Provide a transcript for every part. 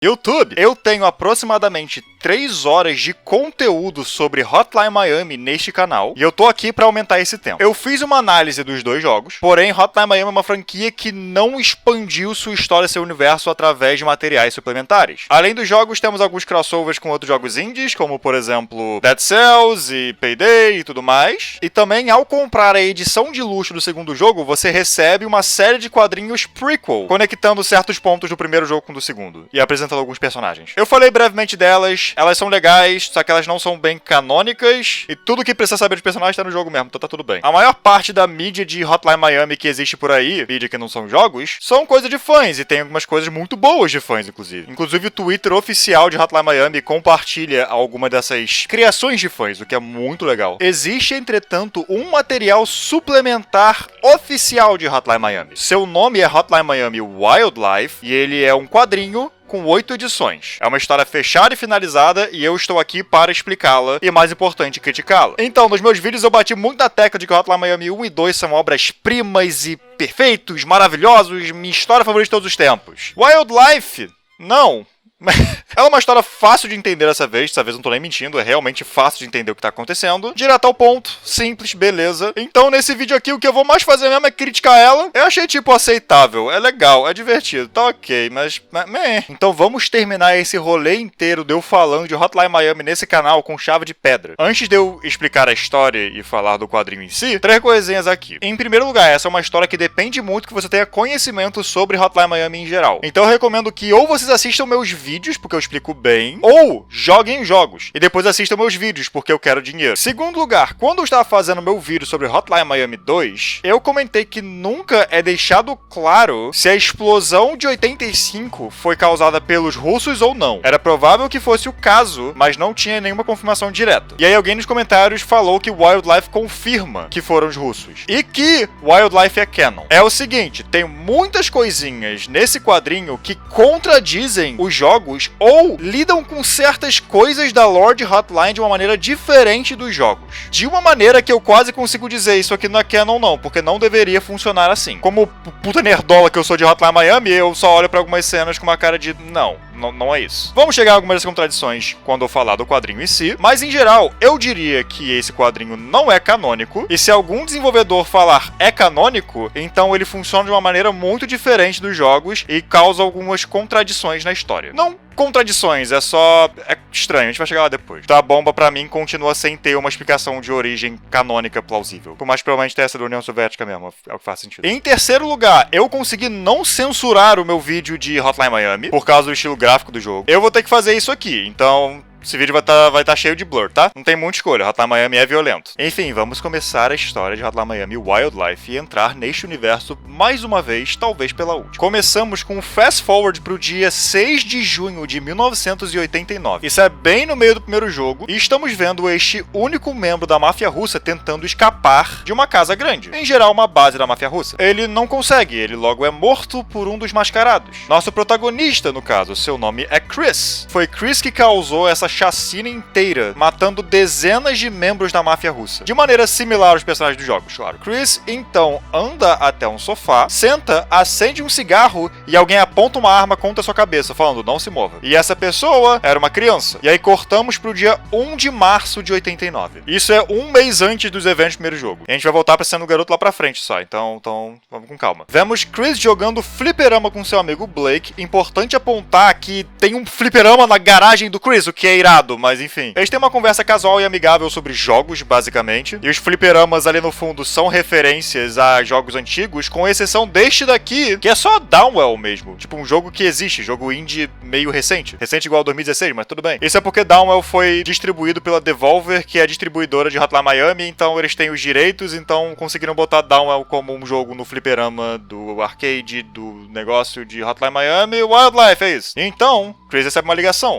YouTube, eu tenho aproximadamente 3 horas de conteúdo sobre Hotline Miami neste canal, e eu tô aqui pra aumentar esse tempo. Eu fiz uma análise dos dois jogos, porém Hotline Miami é uma franquia que não expandiu sua história e seu universo através de materiais suplementares. Além dos jogos, temos alguns crossovers com outros jogos indies, como por exemplo Dead Cells e Payday e tudo mais. E também, ao comprar a edição de luxo do segundo jogo, você recebe uma série de quadrinhos prequel, conectando certos pontos do primeiro jogo com o do segundo, e apresentando alguns personagens. Eu falei brevemente delas, elas são legais, só que elas não são bem canônicas, e tudo que precisa saber de personagens tá no jogo mesmo, então tá tudo bem. A maior parte da mídia de Hotline Miami que existe por aí, mídia que não são jogos, são coisa de fãs, e tem algumas coisas muito boas de fãs, inclusive. Inclusive o Twitter oficial de Hotline Miami compartilha alguma dessas criações de fãs, o que é muito legal. Existe, entretanto, um material suplementar oficial de Hotline Miami. Seu nome é Hotline Miami Wildlife, e ele é um quadrinho com 8 edições. É uma história fechada e finalizada, e eu estou aqui para explicá-la e, mais importante, criticá-la. Então, nos meus vídeos eu bati muito na tecla de que Hotline Miami 1 e 2 são obras-primas e perfeitos, maravilhosos, minha história favorita de todos os tempos. Wildlife? Não. Ela é uma história fácil de entender dessa vez não tô nem mentindo, é realmente fácil de entender o que tá acontecendo. Direto ao ponto, simples, beleza. Então nesse vídeo aqui o que eu vou mais fazer mesmo é criticar ela. Eu achei tipo aceitável, é legal, é divertido, tá ok, mas meh. Então vamos terminar esse rolê inteiro de eu falando de Hotline Miami nesse canal com chave de pedra. Antes de eu explicar a história e falar do quadrinho em si, 3 coisinhas aqui. Em primeiro lugar, essa é uma história que depende muito que você tenha conhecimento sobre Hotline Miami em geral. Então eu recomendo que ou vocês assistam meus vídeos, porque eu explico bem, ou joguem jogos, e depois assistam meus vídeos, porque eu quero dinheiro. Segundo lugar, quando eu estava fazendo meu vídeo sobre Hotline Miami 2, eu comentei que nunca é deixado claro se a explosão de 85 foi causada pelos russos ou não. Era provável que fosse o caso, mas não tinha nenhuma confirmação direta. E aí alguém nos comentários falou que Wildlife confirma que foram os russos, e que Wildlife é canon. É o seguinte, tem muitas coisinhas nesse quadrinho que contradizem os jogos ou lidam com certas coisas da lore de Hotline de uma maneira diferente dos jogos. De uma maneira que eu quase consigo dizer isso aqui não é canon não, porque não deveria funcionar assim. Como puta nerdola que eu sou de Hotline Miami, eu só olho pra algumas cenas com uma cara de não é isso. Vamos chegar a algumas contradições quando eu falar do quadrinho em si, mas em geral, eu diria que esse quadrinho não é canônico, e se algum desenvolvedor falar é canônico, então ele funciona de uma maneira muito diferente dos jogos e causa algumas contradições na história. Não contradições, é estranho, a gente vai chegar lá depois. Então a bomba pra mim continua sem ter uma explicação de origem canônica plausível. Por mais que provavelmente tenha essa da União Soviética mesmo, é o que faz sentido. Em terceiro lugar, eu consegui não censurar o meu vídeo de Hotline Miami, por causa do estilo gráfico do jogo. Eu vou ter que fazer isso aqui, então esse vídeo vai tá cheio de blur, tá? Não tem muita escolha, Hotline Miami é violento. Enfim, vamos começar a história de Hotline Miami Wildlife e entrar neste universo mais uma vez, talvez pela última. Começamos com um fast forward pro dia 6 de junho de 1989. Isso é bem no meio do primeiro jogo, e estamos vendo este único membro da máfia russa tentando escapar de uma casa grande. Em geral, uma base da máfia russa. Ele não consegue, ele logo é morto por um dos mascarados. Nosso protagonista, no caso, seu nome é Chris. Foi Chris que causou essa chacina inteira, matando dezenas de membros da máfia russa. De maneira similar aos personagens dos jogos, claro. Chris, então, anda até um sofá, senta, acende um cigarro e alguém aponta uma arma contra sua cabeça, falando, não se mova. E essa pessoa era uma criança. E aí cortamos pro dia 1 de março de 89. Isso é um mês antes dos eventos do primeiro jogo. E a gente vai voltar pra sendo o garoto lá pra frente só, então vamos com calma. Vemos Chris jogando fliperama com seu amigo Blake. Importante apontar que tem um fliperama na garagem do Chris, o que é irado, mas enfim. Eles têm uma conversa casual e amigável sobre jogos, basicamente, e os fliperamas ali no fundo são referências a jogos antigos, com exceção deste daqui, que é só Downwell mesmo, tipo um jogo que existe, jogo indie meio recente igual a 2016, mas tudo bem. Isso é porque Downwell foi distribuído pela Devolver, que é a distribuidora de Hotline Miami, então eles têm os direitos, então conseguiram botar Downwell como um jogo no fliperama do arcade do negócio de Hotline Miami. Wildlife, é isso. Então, Chris recebe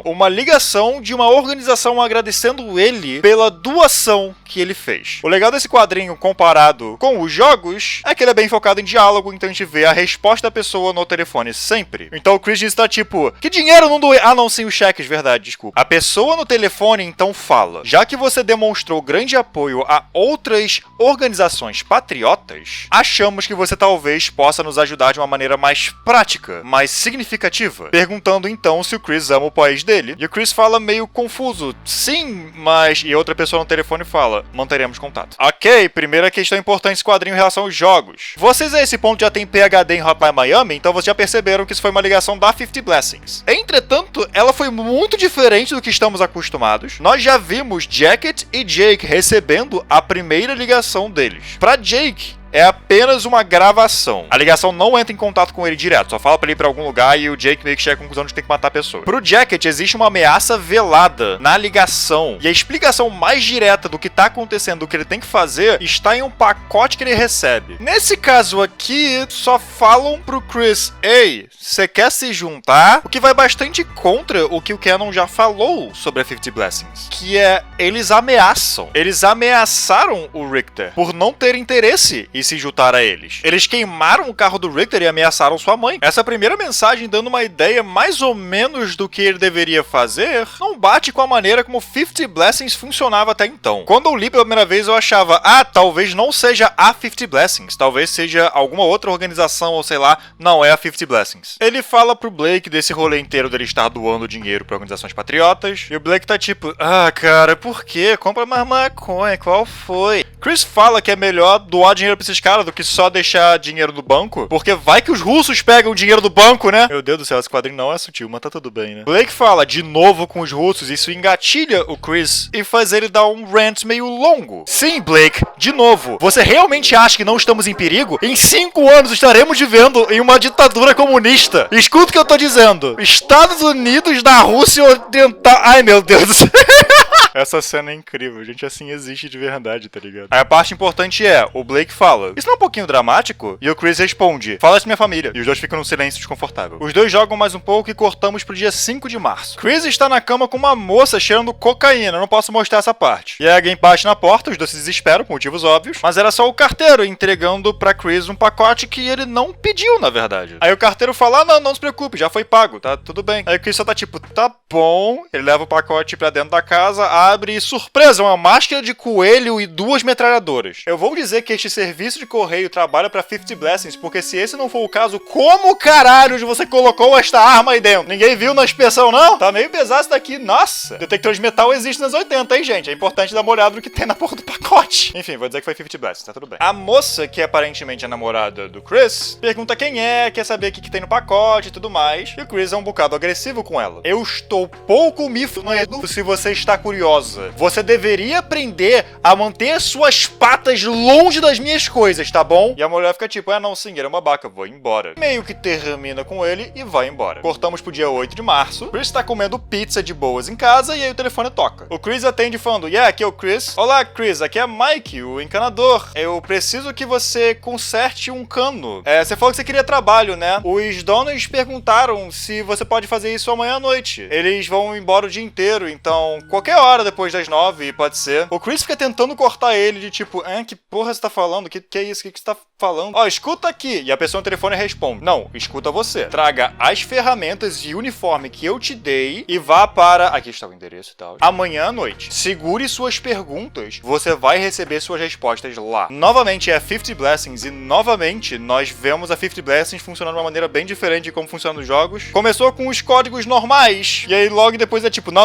uma ligação de uma organização agradecendo ele pela doação que ele fez. O legal desse quadrinho comparado com os jogos é que ele é bem focado em diálogo, então a gente vê a resposta da pessoa no telefone sempre. Então o Chris está tipo, que dinheiro não doei? Ah não, sim, os cheques, verdade, desculpa. A pessoa no telefone então fala, já que você demonstrou grande apoio a outras organizações patriotas, achamos que você talvez possa nos ajudar de uma maneira mais prática, mais significativa. Perguntando então se o Chris ama o país dele. E o Chris fala meio confuso, sim, mas... E outra pessoa no telefone fala, manteremos contato. Ok, primeira questão importante desse quadrinho em relação aos jogos. Vocês a esse ponto já têm PhD em Hotline Miami, então vocês já perceberam que isso foi uma ligação da 50 Blessings. Entretanto, ela foi muito diferente do que estamos acostumados. Nós já vimos Jacket e Jake recebendo a primeira ligação deles. Pra Jake, é apenas uma gravação. A ligação não entra em contato com ele direto, só fala pra ele ir pra algum lugar e o Jake meio que chega à conclusão de que tem que matar a pessoa. Pro Jacket, existe uma ameaça velada na ligação, e a explicação mais direta do que tá acontecendo, do que ele tem que fazer, está em um pacote que ele recebe. Nesse caso aqui, só falam pro Chris, ei, você quer se juntar? O que vai bastante contra o que o Canon já falou sobre a 50 Blessings, que é, eles ameaçam. Eles ameaçaram o Richter por não ter interesse e se juntar a eles. Eles queimaram o carro do Richter e ameaçaram sua mãe. Essa primeira mensagem, dando uma ideia mais ou menos do que ele deveria fazer, não bate com a maneira como 50 Blessings funcionava até então. Quando eu li pela primeira vez, eu achava, talvez não seja a 50 Blessings, talvez seja alguma outra organização, ou sei lá, não, é a 50 Blessings. Ele fala pro Blake desse rolê inteiro dele estar doando dinheiro pra organizações patriotas, e o Blake tá tipo, cara, por quê? Compra mais maconha, qual foi? Chris fala que é melhor doar dinheiro pra esses caras do que só deixar dinheiro no banco, porque vai que os russos pegam o dinheiro do banco, né? Meu Deus do céu, esse quadrinho não é sutil, mas tá tudo bem, né? Blake fala de novo com os russos, isso engatilha o Chris e faz ele dar um rant meio longo. Sim, Blake, de novo, você realmente acha que não estamos em perigo? Em 5 anos estaremos vivendo em uma ditadura comunista. Escuta o que eu tô dizendo. Estados Unidos da Rússia Ocidental... Ai, meu Deus do céu. Essa cena é incrível, gente, assim existe de verdade, tá ligado? Aí a parte importante é, o Blake fala, isso não é um pouquinho dramático? E o Chris responde, fala isso pra minha família. E os dois ficam num silêncio desconfortável. Os dois jogam mais um pouco e cortamos pro dia 5 de março. Chris está na cama com uma moça cheirando cocaína, eu não posso mostrar essa parte. E aí alguém bate na porta, os dois se desesperam, por motivos óbvios, mas era só o carteiro entregando pra Chris um pacote que ele não pediu, na verdade. Aí o carteiro fala, não se preocupe, já foi pago, tá tudo bem. Aí o Chris só tá tipo, tá bom, ele leva o pacote pra dentro da casa, abre e, surpresa, uma máscara de coelho e 2 metralhadoras. Eu vou dizer que este serviço de correio trabalha pra 50 Blessings, porque se esse não for o caso, como caralho você colocou esta arma aí dentro? Ninguém viu na inspeção, não? Tá meio pesado isso daqui. Nossa! Detector de metal existe nas 80, hein, gente? É importante dar uma olhada no que tem na porra do pacote. Enfim, vou dizer que foi 50 Blessings, tá tudo bem. A moça, que é aparentemente a namorada do Chris, pergunta quem é, quer saber o que tem no pacote e tudo mais. E o Chris é um bocado agressivo com ela. Eu estou pouco me fudendo se você está curiosa. Você deveria aprender a manter suas patas longe das minhas coisas, tá bom? E a mulher fica tipo, não, sim, ele é um babaca, vou embora. Meio que termina com ele e vai embora. Cortamos pro dia 8 de março. Chris tá comendo pizza de boas em casa e aí o telefone toca. O Chris atende falando, aqui é o Chris. Olá, Chris, aqui é Mike, o encanador. Eu preciso que você conserte um cano. Você falou que você queria trabalho, né? Os donos perguntaram se você pode fazer isso amanhã à noite. Eles vão embora o dia inteiro, então qualquer hora depois das 9, pode ser. O Chris fica tentando cortar ele de tipo, que porra você tá falando? Que é isso? Que você tá falando? Escuta aqui. E a pessoa no telefone responde, não, escuta você. Traga as ferramentas e uniforme que eu te dei e vá para... Aqui está o endereço e tal. Amanhã à noite. Segure suas perguntas. Você vai receber suas respostas lá. Novamente é a 50 Blessings e novamente nós vemos a 50 Blessings funcionando de uma maneira bem diferente de como funcionam os jogos. Começou com os códigos normais e aí logo depois é tipo, não.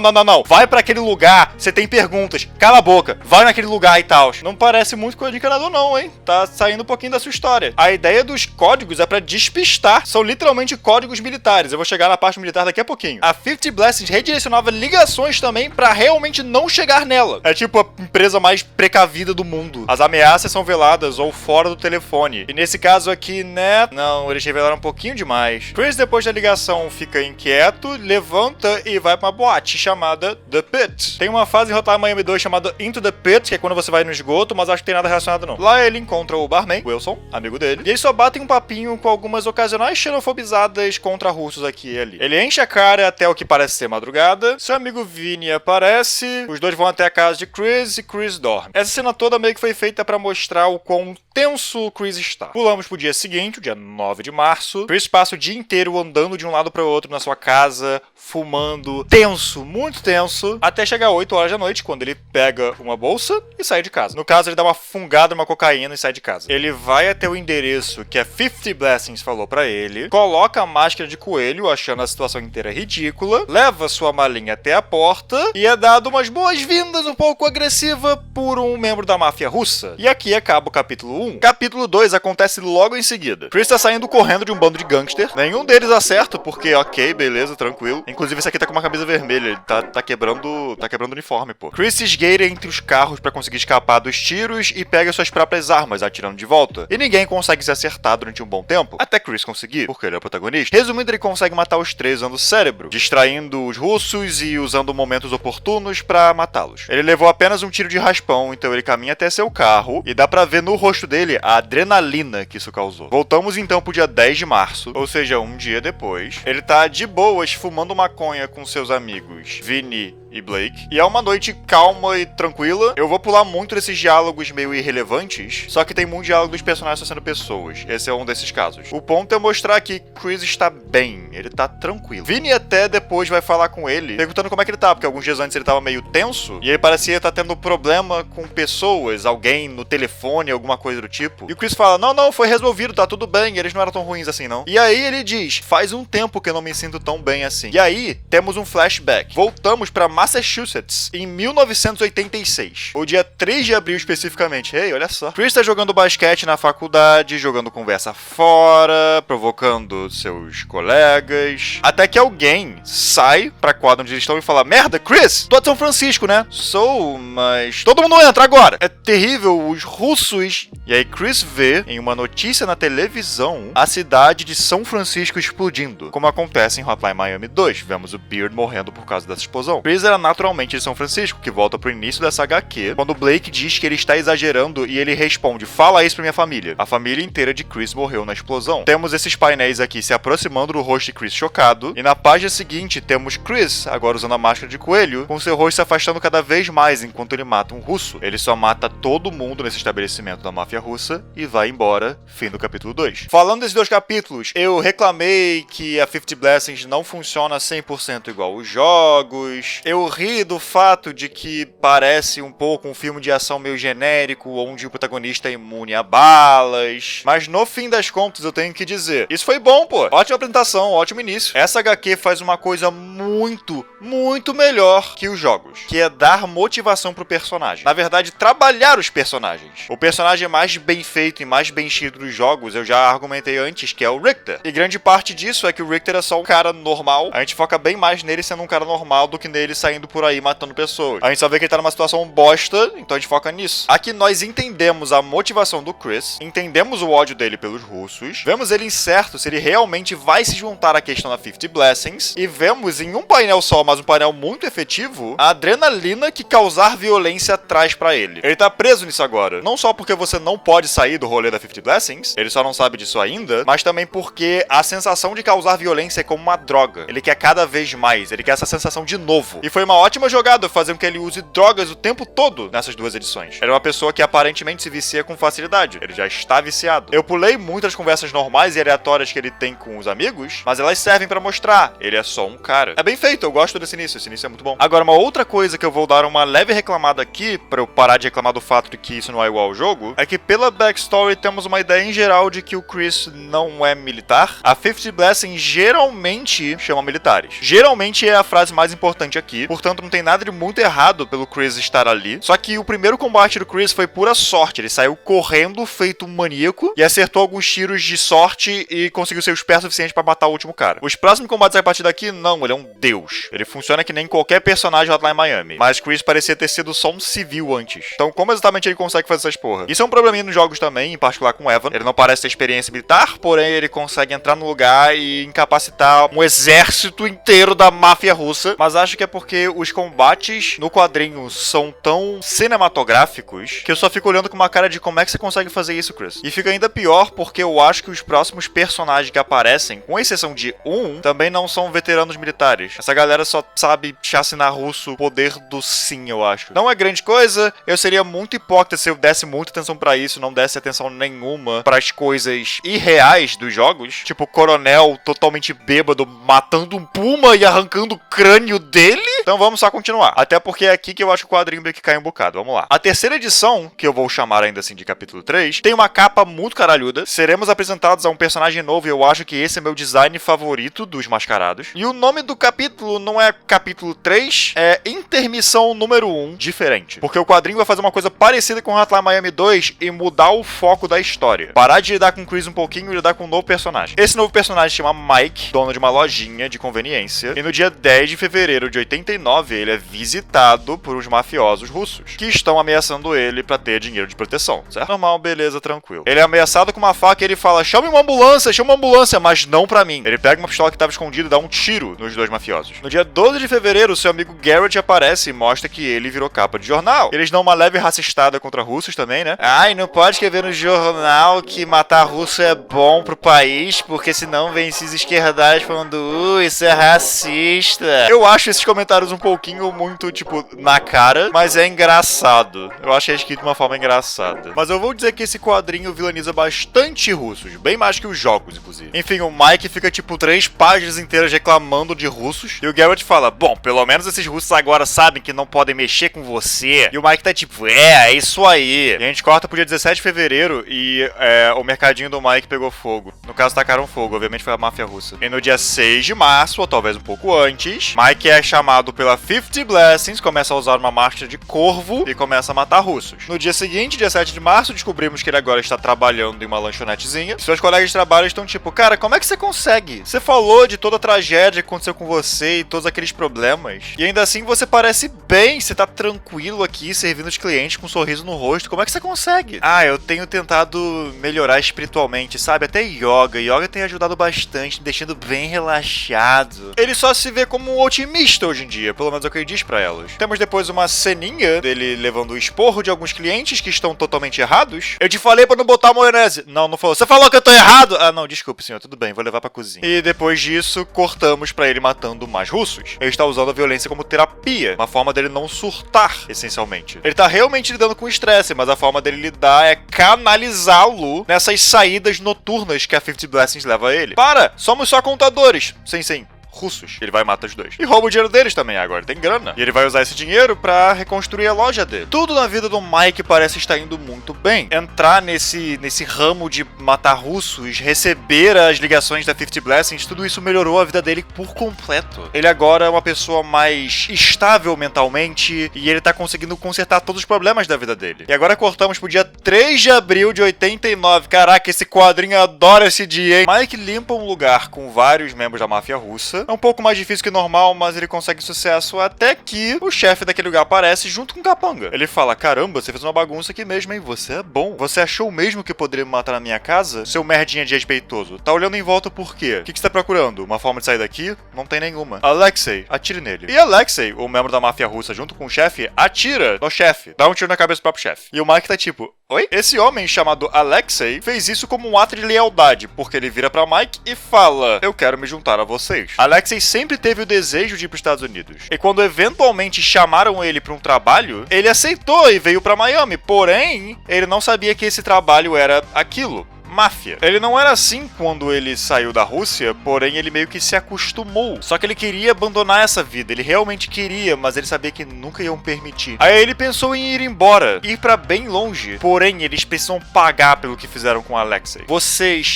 Vai para aquele lugar, você tem perguntas. Cala a boca. Vai naquele lugar e tal. Não parece muito coisa de encanador não, hein? Tá saindo um pouquinho da sua história. A ideia dos códigos é pra despistar. São literalmente códigos militares. Eu vou chegar na parte militar daqui a pouquinho. A 50 Blessings redirecionava ligações também pra realmente não chegar nela. É tipo a empresa mais precavida do mundo. As ameaças são veladas ou fora do telefone. E nesse caso aqui, né? Não, eles revelaram um pouquinho demais. Chris, depois da ligação, fica inquieto, levanta e vai pra uma boate chamada The Pit. Tem uma fase em Hotline Miami 2 chamada Into the Pit, que é quando você vai no esgoto, mas acho que tem nada relacionado não. Lá ele encontra o barman, Wilson, amigo dele, e eles só batem um papinho com algumas ocasionais xenofobizadas contra russos aqui e ali. Ele enche a cara até o que parece ser madrugada, seu amigo Vinny aparece, os dois vão até a casa de Chris e Chris dorme. Essa cena toda meio que foi feita pra mostrar o quão tenso o Chris está. Pulamos pro dia seguinte, o dia 9 de março. Chris passa o dia inteiro andando de um lado para o outro na sua casa, fumando, tenso, muito tenso, até chegar 8 8 horas da noite, quando ele pega uma bolsa e sai de casa. No caso, ele dá uma fungada numa cocaína e sai de casa. Ele vai até o endereço que a 50 Blessings falou pra ele, coloca a máscara de coelho, achando a situação inteira ridícula, leva sua malinha até a porta e é dado umas boas-vindas um pouco agressiva por um membro da máfia russa. E aqui acaba o capítulo 1. Capítulo 2 acontece logo em seguida. Chris tá saindo correndo de um bando de gangster. Nenhum deles acerta, porque ok, beleza, tranquilo. Inclusive esse aqui tá com uma camisa vermelha, ele tá quebrando o uniforme, pô. Chris esgueira entre os carros pra conseguir escapar dos tiros e pega suas próprias armas, atirando de volta. E ninguém consegue se acertar durante um bom tempo, até Chris conseguir, porque ele é o protagonista. Resumindo, ele consegue matar os três usando o cérebro, distraindo os russos e usando momentos oportunos pra matá-los. Ele levou apenas um tiro de raspão, então ele caminha até seu carro e dá pra ver no rosto dele a adrenalina que isso causou. Voltamos então pro dia 10 de março, ou seja, um dia depois. Ele tá de boas fumando maconha com seus amigos Vinny e Blake, e é uma noite calma e tranquila. Eu vou pular muito desses diálogos meio irrelevantes, só que tem muito diálogo dos personagens sendo pessoas. Esse é um desses casos. O ponto é mostrar que Chris está bem, ele tá tranquilo. Vinny até depois vai falar com ele, perguntando como é que ele tá, porque alguns dias antes ele tava meio tenso, e ele parecia estar tendo problema com pessoas, alguém no telefone, alguma coisa do tipo. E o Chris fala, não, foi resolvido, tá tudo bem, eles não eram tão ruins assim não. E aí ele diz, faz um tempo que eu não me sinto tão bem assim. E aí, temos um flashback. Voltamos pra Massachusetts, em 1986. O dia 3 de abril especificamente. Ei, olha só. Chris tá jogando basquete na faculdade, jogando conversa fora, provocando seus colegas. Até que alguém sai pra quadra onde eles estão e fala, merda, Chris, tu é de São Francisco, né? Sou, mas todo mundo entra agora. É terrível, os russos... E aí Chris vê, em uma notícia na televisão, a cidade de São Francisco explodindo, como acontece em Hotline Miami 2. Vemos o Beard morrendo por causa dessa explosão. Chris era naturalmente de São Francisco, que volta pro início dessa HQ, quando Blake diz que ele está exagerando e ele responde, fala isso pra minha família. A família inteira de Chris morreu na explosão. Temos esses painéis aqui se aproximando do rosto de Chris chocado, e na página seguinte temos Chris, agora usando a máscara de coelho, com seu rosto se afastando cada vez mais enquanto ele mata um russo. Ele só mata todo mundo nesse estabelecimento da máfia russa e vai embora. Fim do capítulo 2. Falando desses dois capítulos, eu reclamei que a 50 Blessings não funciona 100% igual os jogos. Eu ri do fato de que parece um pouco um filme de ação meio genérico, onde o protagonista é imune a balas. Mas no fim das contas, eu tenho que dizer, isso foi bom, pô. Ótima apresentação, ótimo início. Essa HQ faz uma coisa muito melhor que os jogos, que é dar motivação pro personagem. Na verdade, trabalhar os personagens. O personagem mais bem feito e mais bem escrito dos jogos, eu já argumentei antes, que é o Richter. E grande parte disso é que o Richter é só um cara normal. A gente foca bem mais nele sendo um cara normal do que nele saindo por aí matando pessoas. A gente só vê que ele tá numa situação bosta, então a gente foca nisso. Aqui nós entendemos a motivação do Chris, entendemos o ódio dele pelos russos, vemos ele incerto se ele realmente vai se juntar à questão da 50 Blessings, e vemos em um painel só, mas um painel muito efetivo, a adrenalina que causar violência traz pra ele. Ele tá preso nisso agora. Não só porque você não pode sair do rolê da 50 Blessings, ele só não sabe disso ainda, mas também porque a sensação de causar violência é como uma droga. Ele quer cada vez mais, ele quer essa sensação de novo. E foi uma ótima jogada fazer com que ele use drogas o tempo todo nessas duas edições. Era uma pessoa que aparentemente se vicia com facilidade. Ele já está viciado. Eu pulei muitas conversas normais e aleatórias que ele tem com os amigos, mas elas servem pra mostrar. Ele é só um cara. É bem feito, eu gosto desse início. Esse início é muito bom. Agora, uma outra coisa que eu vou dar uma leve reclamada aqui, pra eu parar de reclamar do fato de que isso não é igual ao jogo, é que pela backstory temos uma ideia em geral de que o Chris não é militar. A 50 Blessing geralmente chama militares. Geralmente é a frase mais importante aqui, portanto não tem nada de muito errado pelo Chris estar ali. Só que o primeiro combate do Chris foi pura sorte. Ele saiu correndo feito um maníaco e acertou alguns tiros de sorte e conseguiu ser esperto o suficiente pra matar o último cara. Os próximos combates a partir daqui, não, ele é um deus. Ele funciona que nem qualquer personagem Hotline Miami. Mas Chris parecia ter sido só um civil antes. Então como exatamente ele consegue fazer essas porra? Isso é um probleminha nos jogos também, em particular com Evan. Ele não parece ter experiência militar, porém ele consegue entrar no lugar e incapacitar um exército inteiro da máfia russa. Mas acho que é porque os combates no quadrinho são tão cinematográficos que eu só fico olhando com uma cara de como é que você consegue fazer isso, Chris? E fica ainda pior porque eu acho que os próximos personagens que aparecem, com exceção de um, também não são veteranos militares. Essa galera só sabe chacinar russo, o poder do sim, eu acho. Não é grande coisa, eu seria muito hipócrita se eu desse muita atenção pra isso, não desse atenção nenhuma pras coisas irreais dos jogos, tipo o coronel totalmente bêbado matando um puma e arrancando o crânio dele. Então vamos só continuar. Até porque é aqui que eu acho que o quadrinho meio que cai um bocado. Vamos lá. A terceira edição, que eu vou chamar ainda assim de capítulo 3, tem uma capa muito caralhuda. Seremos apresentados a um personagem novo e eu acho que esse é meu design favorito dos mascarados. E o nome do capítulo não é capítulo 3, é intermissão número 1, diferente. Porque o quadrinho vai fazer uma coisa parecida com Hotline Miami 2 e mudar o foco da história. Parar de lidar com o Chris um pouquinho e lidar com um novo personagem. Esse novo personagem se chama Mike, dono de uma lojinha de conveniência. E no dia 10 de fevereiro de 89, ele é visitado por uns mafiosos russos, que estão ameaçando ele pra ter dinheiro de proteção, certo? Normal, beleza, tranquilo. Ele é ameaçado com uma faca e ele fala, chame uma ambulância, mas não pra mim. Ele pega uma pistola que tava escondida e dá um tiro nos dois mafiosos. No dia 12 de fevereiro, seu amigo Garrett aparece e mostra que ele virou capa de jornal. Eles dão uma leve racistada contra russos também, né? Ai, não pode escrever no jornal que matar russo é bom pro país, porque senão vem esses esquerdais falando, isso é racista. Eu acho esses comentários um pouquinho muito, tipo, na cara, mas é engraçado. Eu achei escrito de uma forma engraçada. Mas eu vou dizer que esse quadrinho vilaniza bastante russos, bem mais que os jogos, inclusive. Enfim, o Mike fica, tipo, 3 páginas inteiras reclamando de russos, e o Garrett fala, bom, pelo menos esses russos agora sabem que não podem mexer com você. E o Mike tá tipo, é isso aí. E a gente corta pro dia 17 de fevereiro e o mercadinho do Mike pegou fogo. No caso, tacaram fogo, obviamente foi a máfia russa. E no dia 6 de março, ou talvez um pouco antes, Mike é chamado pela 50 Blessings, começa a usar uma máscara de corvo e começa a matar russos. No dia seguinte, dia 7 de março, descobrimos que ele agora está trabalhando em uma lanchonetezinha. Seus colegas de trabalho estão tipo, cara, como é que você consegue? Você falou de toda a tragédia que aconteceu com você e todos aqueles problemas. E ainda assim você parece bem, você tá tranquilo aqui, servindo os clientes com um sorriso no rosto. Como é que você consegue? Ah, eu tenho tentado melhorar espiritualmente, sabe? Até yoga. Yoga tem ajudado bastante, me deixando bem relaxado. Ele só se vê como um otimista hoje em dia, pelo menos é o que ele diz pra elas. Temos depois uma ceninha dele levando o esporro de alguns clientes que estão totalmente errados. Eu te falei pra não botar maionese. Não, não falou. Você falou que eu tô errado? Ah, não, desculpe, senhor. Tudo bem, vou levar pra cozinha. E depois disso, cortamos pra ele matando mais russos. Ele está usando a violência como terapia, uma forma dele não surtar, essencialmente. Ele tá realmente lidando com estresse, mas a forma dele lidar é canalizá-lo nessas saídas noturnas que a 50 Blessings leva a ele. Para! Somos só contadores. Sim. Russos. Ele vai matar os dois. E rouba o dinheiro deles também, agora tem grana. E ele vai usar esse dinheiro pra reconstruir a loja dele. Tudo na vida do Mike parece estar indo muito bem. Entrar nesse ramo de matar russos, receber as ligações da 50 Blessings, tudo isso melhorou a vida dele por completo. Ele agora é uma pessoa mais estável mentalmente e ele tá conseguindo consertar todos os problemas da vida dele. E agora cortamos pro dia 3 de abril de 89. Caraca, esse quadrinho adora esse dia, hein? Mike limpa um lugar com vários membros da máfia russa. É um pouco mais difícil que normal, mas ele consegue sucesso até que o chefe daquele lugar aparece junto com o capanga. Ele fala, caramba, você fez uma bagunça aqui mesmo, hein? Você é bom. Você achou mesmo que poderia me matar na minha casa? Seu merdinha de respeitoso. Tá olhando em volta por quê? O que você tá procurando? Uma forma de sair daqui? Não tem nenhuma. Alexei, atire nele. E Alexei, o membro da máfia russa junto com o chefe, atira no chefe. Dá um tiro na cabeça do próprio chefe. E o Mike tá tipo, oi? Esse homem chamado Alexei fez isso como um ato de lealdade, porque ele vira pra Mike e fala, eu quero me juntar a vocês. Alexei sempre teve o desejo de ir pros Estados Unidos. E quando eventualmente chamaram ele pra um trabalho, ele aceitou e veio pra Miami. Porém, ele não sabia que esse trabalho era aquilo. Máfia. Ele não era assim quando ele saiu da Rússia, porém ele meio que se acostumou. Só que ele queria abandonar essa vida, ele realmente queria, mas ele sabia que nunca iam permitir. Aí ele pensou em ir embora, ir pra bem longe. Porém, eles precisam pagar pelo que fizeram com Alexei.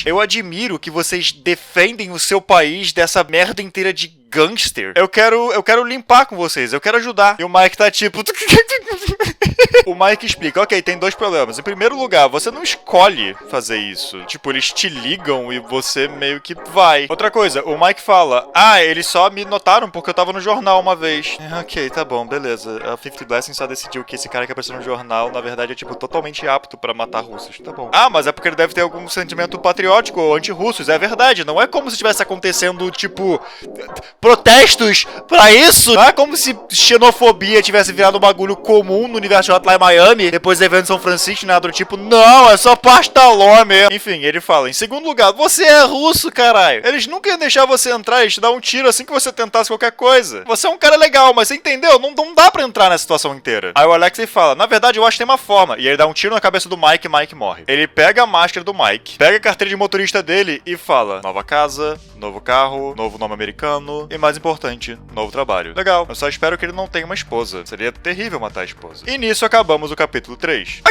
Eu admiro que vocês defendem o seu país dessa merda inteira de gangster. Eu quero limpar com vocês, eu quero ajudar. E o Mike tá tipo... O Mike explica, ok, tem 2 problemas. Em primeiro lugar, você não escolhe fazer isso. Tipo, eles te ligam e você meio que vai. Outra coisa, o Mike fala, eles só me notaram porque eu tava no jornal uma vez. Ok, tá bom, beleza. A 50 Blessings só decidiu que esse cara que apareceu no jornal, na verdade, é tipo totalmente apto pra matar russos. Tá bom. Mas é porque ele deve ter algum sentimento patriótico ou anti-russos. É verdade, não é como se estivesse acontecendo, tipo, protestos pra isso. Não é como se xenofobia tivesse virado um bagulho comum no universo de Hotline Hotline Miami, depois do evento em São Francisco, nada do tipo, não, é só parte da lore mesmo. Enfim, ele fala, em segundo lugar, você é russo, caralho. Eles nunca iam deixar você entrar, eles te dão um tiro assim que você tentasse qualquer coisa. Você é um cara legal, mas você entendeu? Não dá pra entrar nessa situação inteira. Aí o Alexei fala, na verdade eu acho que tem uma forma. E ele dá um tiro na cabeça do Mike e Mike morre. Ele pega a máscara do Mike, pega a carteira de motorista dele e fala, nova casa, novo carro, novo nome americano e, mais importante, novo trabalho. Legal, eu só espero que ele não tenha uma esposa. Seria terrível matar a esposa. E nisso acabamos o capítulo 3.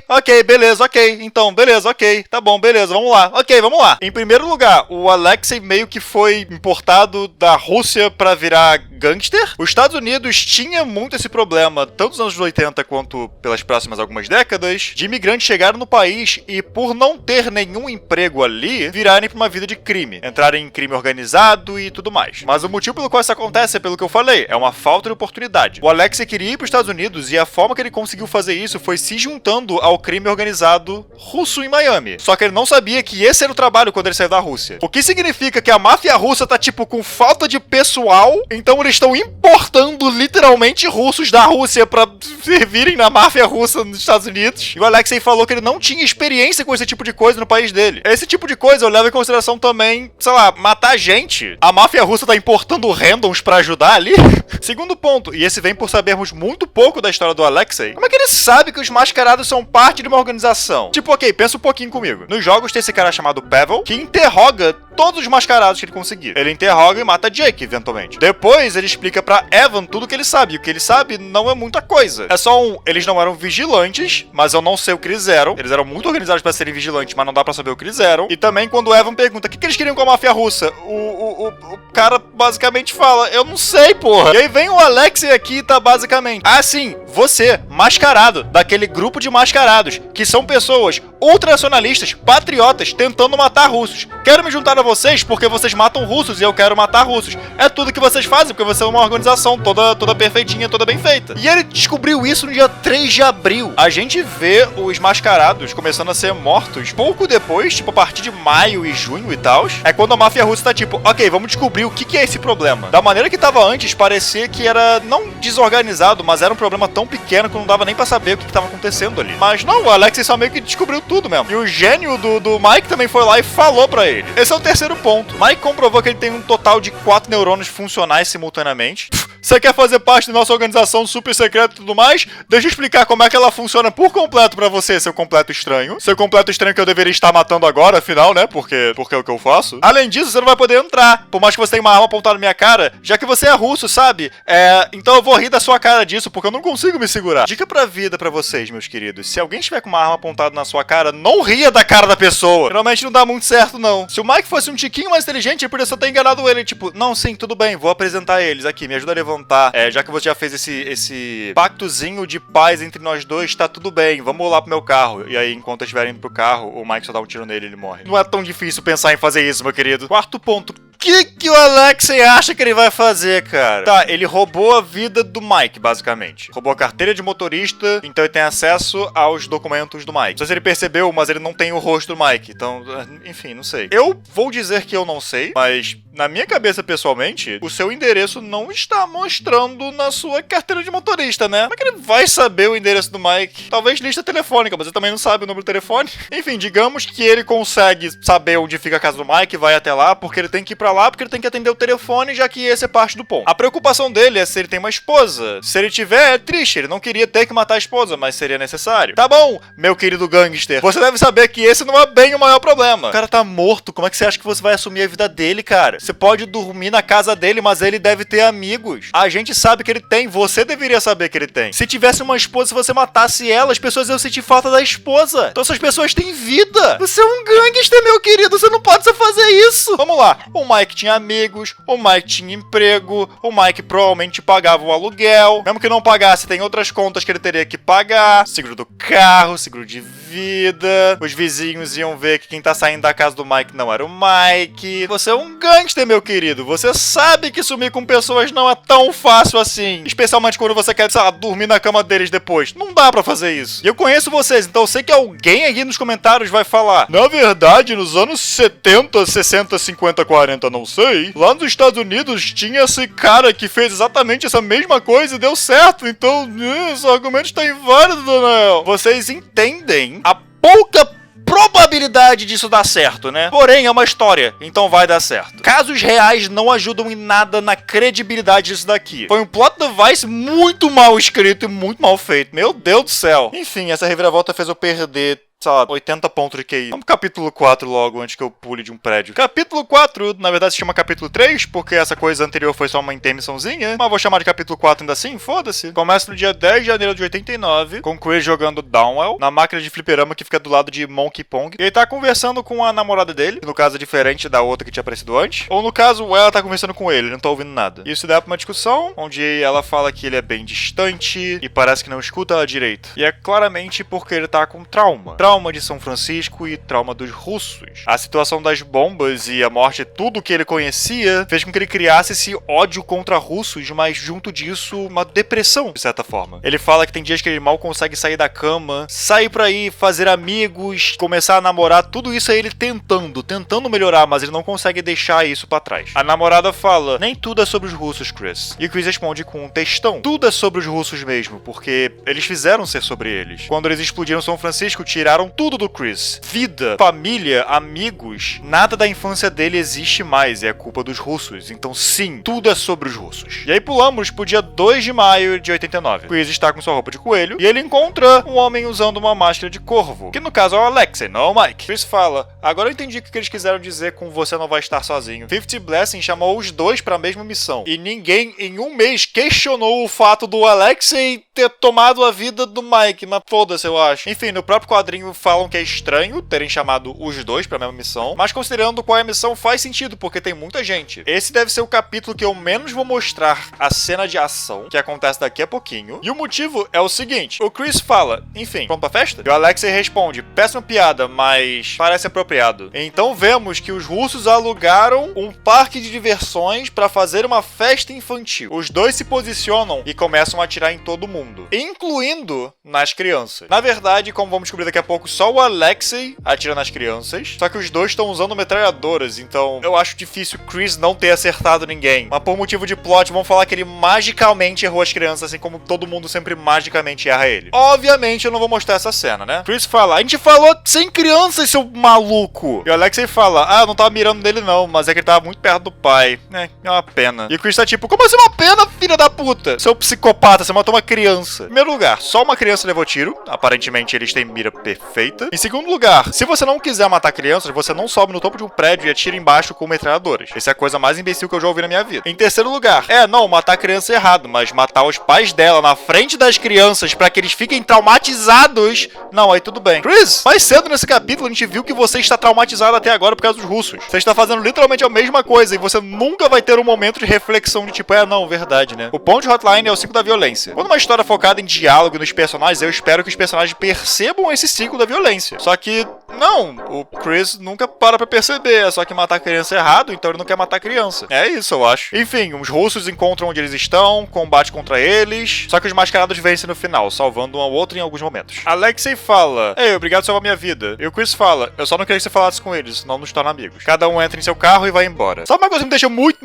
Ok, beleza, ok. Então, beleza, ok. Tá bom, beleza, vamos lá. Ok, vamos lá. Em primeiro lugar, o Alexei meio que foi importado da Rússia pra virar gangster. Os Estados Unidos tinha muito esse problema, tanto nos anos 80 quanto pelas próximas algumas décadas, de imigrantes chegarem no país e, por não ter nenhum emprego ali, virarem pra uma vida de crime. Entrarem em crime organizado e tudo mais. Mas o motivo pelo qual isso acontece é pelo que eu falei, é uma falta de oportunidade. O Alexei queria ir pros Estados Unidos e a forma que ele conseguiu fazer isso foi se juntando ao crime organizado russo em Miami. Só que ele não sabia que esse era o trabalho quando ele saiu da Rússia. O que significa que a máfia russa tá, tipo, com falta de pessoal, então eles estão importando literalmente russos da Rússia pra servirem na máfia russa nos Estados Unidos. E o Alexei falou que ele não tinha experiência com esse tipo de coisa no país dele. Esse tipo de coisa eu levo em consideração também, sei lá, matar gente. A máfia russa tá importando randoms pra ajudar ali? Segundo ponto, e esse vem por sabermos muito pouco da história do Alexei, como é que ele sabe que os mascarados são parte de uma organização? Tipo, ok, pensa um pouquinho comigo. Nos jogos tem esse cara chamado Pavel, que interroga todos os mascarados que ele conseguir. Ele interroga e mata Jake, eventualmente. Depois, ele explica pra Evan tudo o que ele sabe. E o que ele sabe não é muita coisa. É só eles não eram vigilantes, mas eu não sei o que eles eram. Eles eram muito organizados pra serem vigilantes, mas não dá pra saber o que eles eram. E também, quando o Evan pergunta o que eles queriam com a máfia russa, o cara basicamente fala, eu não sei, porra. E aí vem o Alexei aqui e tá basicamente, ah, sim, você, mascarado, daquele grupo de mascarados, que são pessoas ultranacionalistas, patriotas, tentando matar russos. Quero me juntar a vocês porque vocês matam russos e eu quero matar russos. É tudo que vocês fazem, porque você é uma organização toda perfeitinha, toda bem feita. E ele descobriu isso no dia 3 de abril. A gente vê os mascarados começando a ser mortos pouco depois, tipo a partir de maio e junho e tal. É quando a máfia russa tá tipo, ok, vamos descobrir o que é esse problema. Da maneira que tava antes, parecia que era não desorganizado, mas era um problema tão pequeno que não dava nem pra saber o que tava acontecendo ali. Mas não, o Alexei só meio que descobriu tudo mesmo. E o gênio do Mike também foi lá e falou pra ele. Esse é o terceiro ponto. Mike comprovou que ele tem um total de 4 neurônios funcionais simultaneamente. Você quer fazer parte da nossa organização super secreta e tudo mais? Deixa eu explicar como é que ela funciona por completo pra você, seu completo estranho. Seu completo estranho que eu deveria estar matando agora, afinal, né? Porque é o que eu faço. Além disso, você não vai poder entrar. Por mais que você tenha uma arma apontada na minha cara, já que você é russo, sabe? Então eu vou rir da sua cara disso, porque eu não consigo me segurar. Dica pra vida pra vocês, meus queridos. Se alguém estiver com uma arma apontada na sua cara, não ria da cara da pessoa. Geralmente não dá muito certo, não. Se o Mike fosse um tiquinho mais inteligente, ele poderia só ter enganado ele. Tipo, não, sim, tudo bem, vou apresentar eles aqui, me ajuda a levantar. Já que você já fez esse pactozinho de paz entre nós dois, tá tudo bem, vamos lá pro meu carro. E aí, enquanto eles estiverem indo pro carro, o Mike só dá um tiro nele e ele morre. Não é tão difícil pensar em fazer isso, meu querido. Quarto ponto. Que o Alexei acha que ele vai fazer, cara? Tá, ele roubou a vida do Mike, basicamente. Roubou a carteira de motorista, então ele tem acesso aos documentos do Mike. Não sei se ele percebeu, mas ele não tem o rosto do Mike. Então, enfim, não sei. Eu vou dizer que eu não sei, mas na minha cabeça, pessoalmente, o seu endereço não está mostrando na sua carteira de motorista, né? Como é que ele vai saber o endereço do Mike? Talvez lista telefônica, mas ele também não sabe o número do telefone. Enfim, digamos que ele consegue saber onde fica a casa do Mike, vai até lá, porque ele tem que ir pra lá, porque ele tem que atender o telefone, já que esse é parte do ponto. A preocupação dele é se ele tem uma esposa. Se ele tiver, é triste, ele não queria ter que matar a esposa, mas seria necessário. Tá bom, meu querido gangster, você deve saber que esse não é bem o maior problema. O cara tá morto, como é que você acha que você vai assumir a vida dele, cara? Você pode dormir na casa dele, mas ele deve ter amigos. A gente sabe que ele tem, você deveria saber que ele tem. Se tivesse uma esposa, se você matasse ela, as pessoas iam sentir falta da esposa. Então essas pessoas têm vida. Você é um gangster, meu querido, você não pode só fazer isso. Vamos lá, o Mike tinha amigos, o Mike tinha emprego, o Mike provavelmente pagava o aluguel. Mesmo que não pagasse, tem outras contas que ele teria que pagar. Seguro do carro, seguro de vida. vida, os vizinhos iam ver que quem tá saindo da casa do Mike não era o Mike. Você é um gangster, meu querido. Você sabe que sumir com pessoas não é tão fácil assim. Especialmente quando você quer, sei lá, dormir na cama deles depois. Não dá pra fazer isso. E eu conheço vocês, então eu sei que alguém aqui nos comentários vai falar: na verdade, nos anos 70, 60, 50, 40, não sei, lá nos Estados Unidos tinha esse cara que fez exatamente essa mesma coisa e deu certo. Então, esse argumento está inválido, Daniel. Vocês entendem a pouca probabilidade disso dar certo, né? Porém, é uma história, então vai dar certo. Casos reais não ajudam em nada na credibilidade disso daqui. Foi um plot device muito mal escrito e muito mal feito. Meu Deus do céu. Enfim, essa reviravolta fez eu perder, sei lá, 80 pontos de QI. Vamos pro capítulo 4 logo, antes que eu pule de um prédio. Capítulo 4, na verdade se chama capítulo 3, porque essa coisa anterior foi só uma intermissãozinha, mas vou chamar de capítulo 4 ainda assim, foda-se. Começa no dia 10 de janeiro de 89, com Chris jogando Downwell, na máquina de fliperama que fica do lado de Monkey Pong. E ele tá conversando com a namorada dele, que no caso é diferente da outra que tinha aparecido antes. Ou no caso, ela tá conversando com ele, não tá ouvindo nada. Isso dá pra uma discussão, onde ela fala que ele é bem distante, e parece que não escuta ela direito. E é claramente porque ele tá com trauma. Trauma de São Francisco e trauma dos russos. A situação das bombas e a morte de tudo que ele conhecia fez com que ele criasse esse ódio contra russos, mas junto disso, uma depressão, de certa forma. Ele fala que tem dias que ele mal consegue sair da cama, sair pra ir, fazer amigos, começar a namorar, tudo isso é ele tentando melhorar, mas ele não consegue deixar isso pra trás. A namorada fala: nem tudo é sobre os russos, Chris. E o Chris responde com um textão: tudo é sobre os russos mesmo, porque eles fizeram ser sobre eles. Quando eles explodiram São Francisco, tiraram tudo do Chris. Vida, família, amigos, nada da infância dele existe mais, é culpa dos russos. Então sim, tudo é sobre os russos. E aí pulamos pro dia 2 de maio de 89. Chris está com sua roupa de coelho e ele encontra um homem usando uma máscara de corvo, que no caso é o Alexei, não é o Mike. Chris fala: agora eu entendi o que eles quiseram dizer com você não vai estar sozinho. 50 Blessing chamou os dois para a mesma missão. E ninguém em um mês questionou o fato do Alexei ter tomado a vida do Mike, mas foda-se, eu acho. Enfim, no próprio quadrinho falam que é estranho terem chamado os dois pra mesma missão, mas considerando qual é a missão faz sentido, porque tem muita gente. Esse deve ser o capítulo que eu menos vou mostrar a cena de ação, que acontece daqui a pouquinho. E o motivo é o seguinte: o Chris fala: enfim, pronto pra festa? E o Alexei responde: péssima piada, mas parece apropriado. Então vemos que os russos alugaram um parque de diversões pra fazer uma festa infantil. Os dois se posicionam e começam a atirar em todo mundo, incluindo nas crianças. Na verdade, como vamos descobrir daqui a pouco, só o Alexei atira nas crianças, só que os dois estão usando metralhadoras, então eu acho difícil Chris não ter acertado ninguém. Mas por motivo de plot, vamos falar que ele magicamente errou as crianças, assim como todo mundo sempre magicamente erra ele. Obviamente eu não vou mostrar essa cena, né? Chris fala: a gente falou sem crianças, seu maluco! E o Alexei fala: ah, eu não tava mirando nele não, mas é que ele tava muito perto do pai. É uma pena. E o Chris tá tipo: como assim uma pena, filha da puta? Seu psicopata, você matou uma criança. Em primeiro lugar, só uma criança levou tiro, aparentemente eles têm mira perfeita. Em segundo lugar, se você não quiser matar crianças, você não sobe no topo de um prédio e atira embaixo com metralhadoras. Essa é a coisa mais imbecil que eu já ouvi na minha vida. Em terceiro lugar, não, matar a criança é errado, mas matar os pais dela na frente das crianças pra que eles fiquem traumatizados, não, aí tudo bem. Chris, mais cedo nesse capítulo a gente viu que você está traumatizado até agora por causa dos russos. Você está fazendo literalmente a mesma coisa e você nunca vai ter um momento de reflexão de tipo: não, verdade, né? O ponto de Hotline é o ciclo da violência. Quando uma história é focada em diálogo nos personagens, eu espero que os personagens percebam esse ciclo da violência. Só que não, o Chris nunca para pra perceber, é só que matar a criança é errado, então ele não quer matar a criança. É isso, eu acho. Enfim, os russos encontram onde eles estão, combate contra eles, só que os mascarados vencem no final, salvando um ao outro em alguns momentos. Alexei fala: ei, obrigado por salvar minha vida. E o Chris fala: eu só não queria que você falasse com eles, senão nos torna amigos. Cada um entra em seu carro e vai embora. Sabe uma coisa que me deixa muito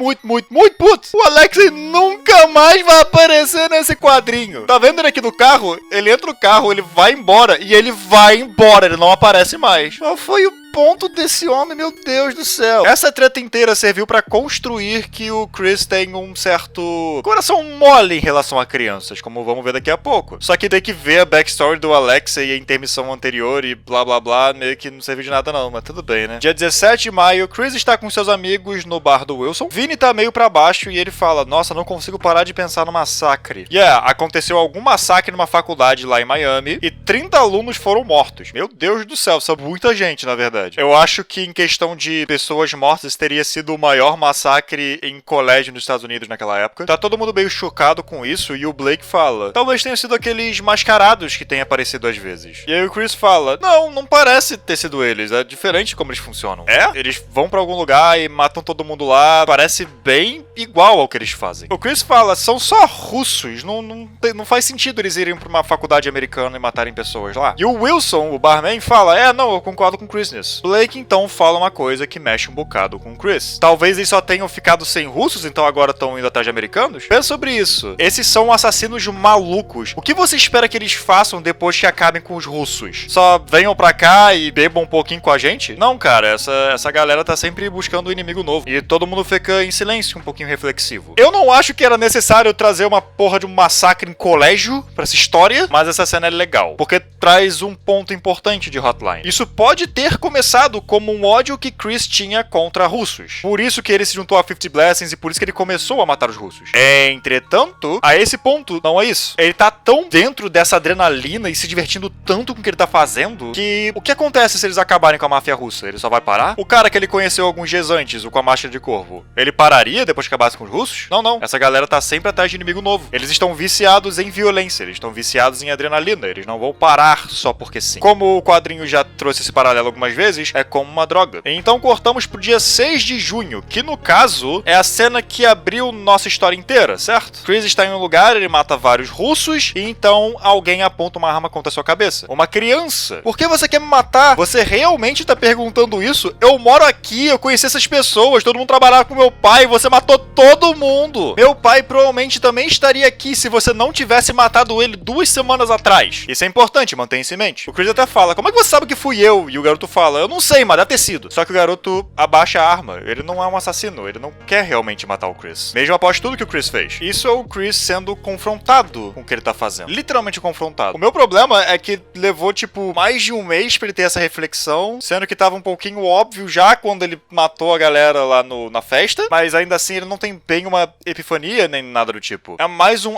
puto? O Alexei nunca mais vai aparecer nesse quadrinho. Tá vendo ele aqui no carro? Ele entra no carro, ele vai embora, e ele vai embora, ele não aparece mais. Qual foi o ponto desse homem, meu Deus do céu? Essa treta inteira serviu pra construir que o Chris tem um certo coração mole em relação a crianças, como vamos ver daqui a pouco. Só que tem que ver a backstory do Alexei e a intermissão anterior e blá blá blá, meio que não serviu de nada não, mas tudo bem, né? Dia 17 de maio, Chris está com seus amigos no bar do Wilson. Vini tá meio pra baixo e ele fala: nossa, não consigo parar de pensar no massacre. Aconteceu algum massacre numa faculdade lá em Miami e 30 alunos foram mortos. Meu Deus do céu, isso é muita gente, na verdade. verdade. Eu acho que em questão de pessoas mortas, teria sido o maior massacre em colégio nos Estados Unidos naquela época. Tá todo mundo meio chocado com isso e o Blake fala, talvez tenha sido aqueles mascarados que têm aparecido às vezes. E aí o Chris fala, não parece ter sido eles, é diferente como eles funcionam. Eles vão pra algum lugar e matam todo mundo lá, parece bem igual ao que eles fazem. O Chris fala, são só russos, não faz sentido eles irem pra uma faculdade americana e matarem pessoas lá. E o Wilson, o barman, fala, eu concordo com o Chris nisso. Blake então fala uma coisa que mexe um bocado com o Chris. Talvez eles só tenham ficado sem russos, então agora estão indo atrás de americanos? Pensa sobre isso. Esses são assassinos malucos. O que você espera que eles façam depois que acabem com os russos? Só venham pra cá e bebam um pouquinho com a gente? Não, cara, essa galera tá sempre buscando um inimigo novo. E todo mundo fica em silêncio, um pouquinho reflexivo. Eu não acho que era necessário trazer uma porra de um massacre em colégio pra essa história, mas essa cena é legal, porque traz um ponto importante de Hotline. Isso pode ter começado como um ódio que Chris tinha contra russos. Por isso que ele se juntou a 50 Blessings e por isso que ele começou a matar os russos. Entretanto, a esse ponto, não é isso. Ele tá tão dentro dessa adrenalina e se divertindo tanto com o que ele tá fazendo, que o que acontece se eles acabarem com a máfia russa? Ele só vai parar? O cara que ele conheceu alguns dias antes, o com a máscara de corvo, ele pararia depois que acabasse com os russos? Não. Essa galera tá sempre atrás de inimigo novo. Eles estão viciados em violência, eles estão viciados em adrenalina, eles não vão parar só porque sim. Como o quadrinho já trouxe esse paralelo algumas vezes, é como uma droga. Então cortamos pro dia 6 de junho, que no caso é a cena que abriu nossa história inteira, certo? Chris está em um lugar, ele mata vários russos e então alguém aponta uma arma contra a sua cabeça. Uma criança. Por que você quer me matar? Você realmente tá perguntando isso? Eu moro aqui, eu conheci essas pessoas, todo mundo trabalhava com meu pai, você matou todo mundo. Meu pai provavelmente também estaria aqui se você não tivesse matado ele 2 semanas atrás. Isso é importante, mantenha isso em mente. O Chris até fala, como é que você sabe que fui eu? E o garoto fala, eu não sei, mas deve ter sido. Só que o garoto abaixa a arma. Ele não é um assassino, ele não quer realmente matar o Chris. Mesmo após tudo que o Chris fez. Isso é o Chris sendo confrontado com o que ele tá fazendo. Literalmente confrontado. O meu problema é que levou, mais de um mês pra ele ter essa reflexão, sendo que tava um pouquinho óbvio já quando ele matou a galera lá na festa, mas ainda assim ele não tem bem uma epifania nem nada do tipo. É mais um,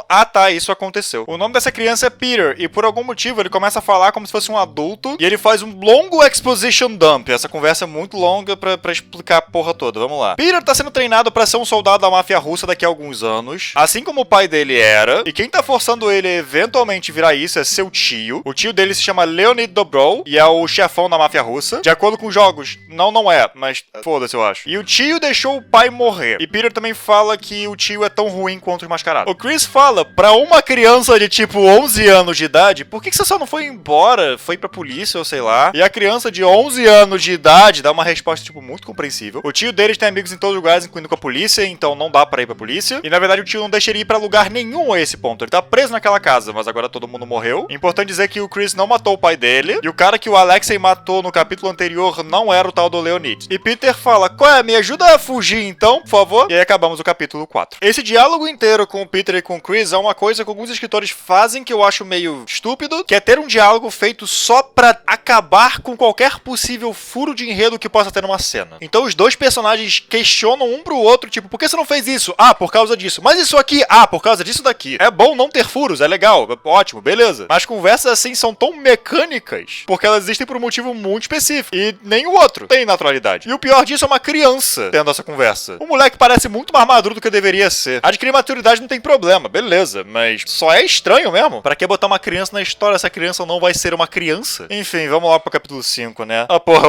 isso aconteceu. O nome dessa criança é Peter, e por algum motivo ele começa a falar como se fosse um adulto, e ele faz um longo exposition dump. Essa conversa é muito longa pra explicar a porra toda. Vamos lá. Peter tá sendo treinado pra ser um soldado da máfia russa daqui a alguns anos, assim como o pai dele era, e quem tá forçando ele a eventualmente virar isso é seu tio. O tio dele se chama Leonid Dobrov, e é o chefão da máfia russa. De acordo com os jogos, não é, mas foda-se, eu acho. E o tio deixou o pai morrer. E Peter também fala que o tio é tão ruim quanto os mascarados. O Chris fala, pra uma criança de 11 anos de idade, por que você só não foi embora? Foi pra polícia ou sei lá? E a criança de 11 anos de idade dá uma resposta, muito compreensível. O tio deles tem amigos em todos os lugares, incluindo com a polícia, então não dá pra ir pra polícia. E na verdade o tio não deixa ele ir pra lugar nenhum a esse ponto. Ele tá preso naquela casa, mas agora todo mundo morreu. Importante dizer que o Chris não matou o pai dele, e o cara que o Alexei matou no capítulo anterior não era o tal do Leonid. E Peter fala, me ajuda a fugir então, por favor? E aí acabamos o capítulo 4. Esse diálogo inteiro com o Peter e com o Chris é uma coisa que alguns escritores fazem que eu acho meio estúpido, que é ter um diálogo feito só pra acabar com qualquer possível furo de enredo que possa ter numa cena. Então os dois personagens questionam um pro outro, por que você não fez isso? Por causa disso. Mas isso aqui? Por causa disso daqui. É bom não ter furos, é legal, ótimo, beleza. Mas conversas assim são tão mecânicas, porque elas existem por um motivo muito específico. E nem o outro tem naturalidade. E o pior disso é uma criança tendo essa conversa. O moleque parece muito mais maduro do que deveria ser. Adquirir maturidade não tem problema, beleza, mas só é estranho mesmo. Pra que botar uma criança na história? Essa criança não vai ser uma criança? Enfim, vamos lá pro capítulo 5, né?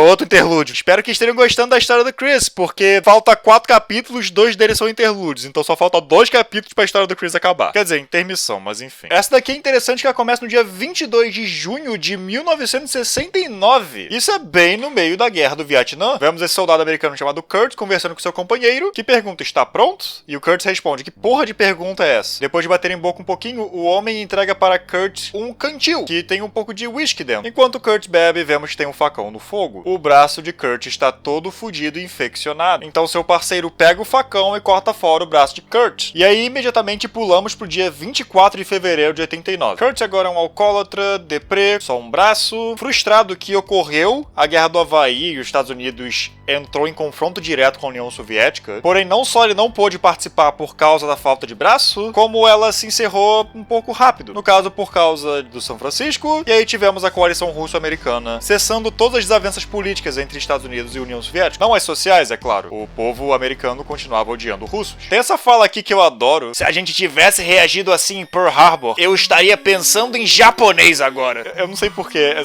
Outro interlúdio. Espero que estejam gostando da história do Chris, porque falta 4 capítulos, 2 deles são interlúdios, então só falta 2 capítulos pra história do Chris acabar. Quer dizer, intermissão, mas enfim. Essa daqui é interessante que ela começa no dia 22 de junho de 1969. Isso é bem no meio da guerra do Vietnã. Vemos esse soldado americano chamado Kurt conversando com seu companheiro, que pergunta, está pronto? E o Kurt responde, que porra de pergunta é essa? Depois de baterem boca um pouquinho, o homem entrega para Kurt um cantil, que tem um pouco de whisky dentro. Enquanto Kurt bebe, vemos que tem um facão no fogo. O braço de Kurt está todo fudido e infeccionado. Então seu parceiro pega o facão e corta fora o braço de Kurt. E aí, imediatamente, pulamos pro dia 24 de fevereiro de 89. Kurt agora é um alcoólatra, deprê, só um braço, frustrado que ocorreu a Guerra do Havaí e os Estados Unidos entrou em confronto direto com a União Soviética. Porém, não só ele não pôde participar por causa da falta de braço, como ela se encerrou um pouco rápido. No caso, por causa do São Francisco, e aí tivemos a coalição russo-americana cessando todas as desavenças desavenças políticas entre Estados Unidos e União Soviética. Não as sociais, é claro. O povo americano continuava odiando russos. Tem essa fala aqui que eu adoro. Se a gente tivesse reagido assim em Pearl Harbor, eu estaria pensando em japonês agora. Eu não sei porquê.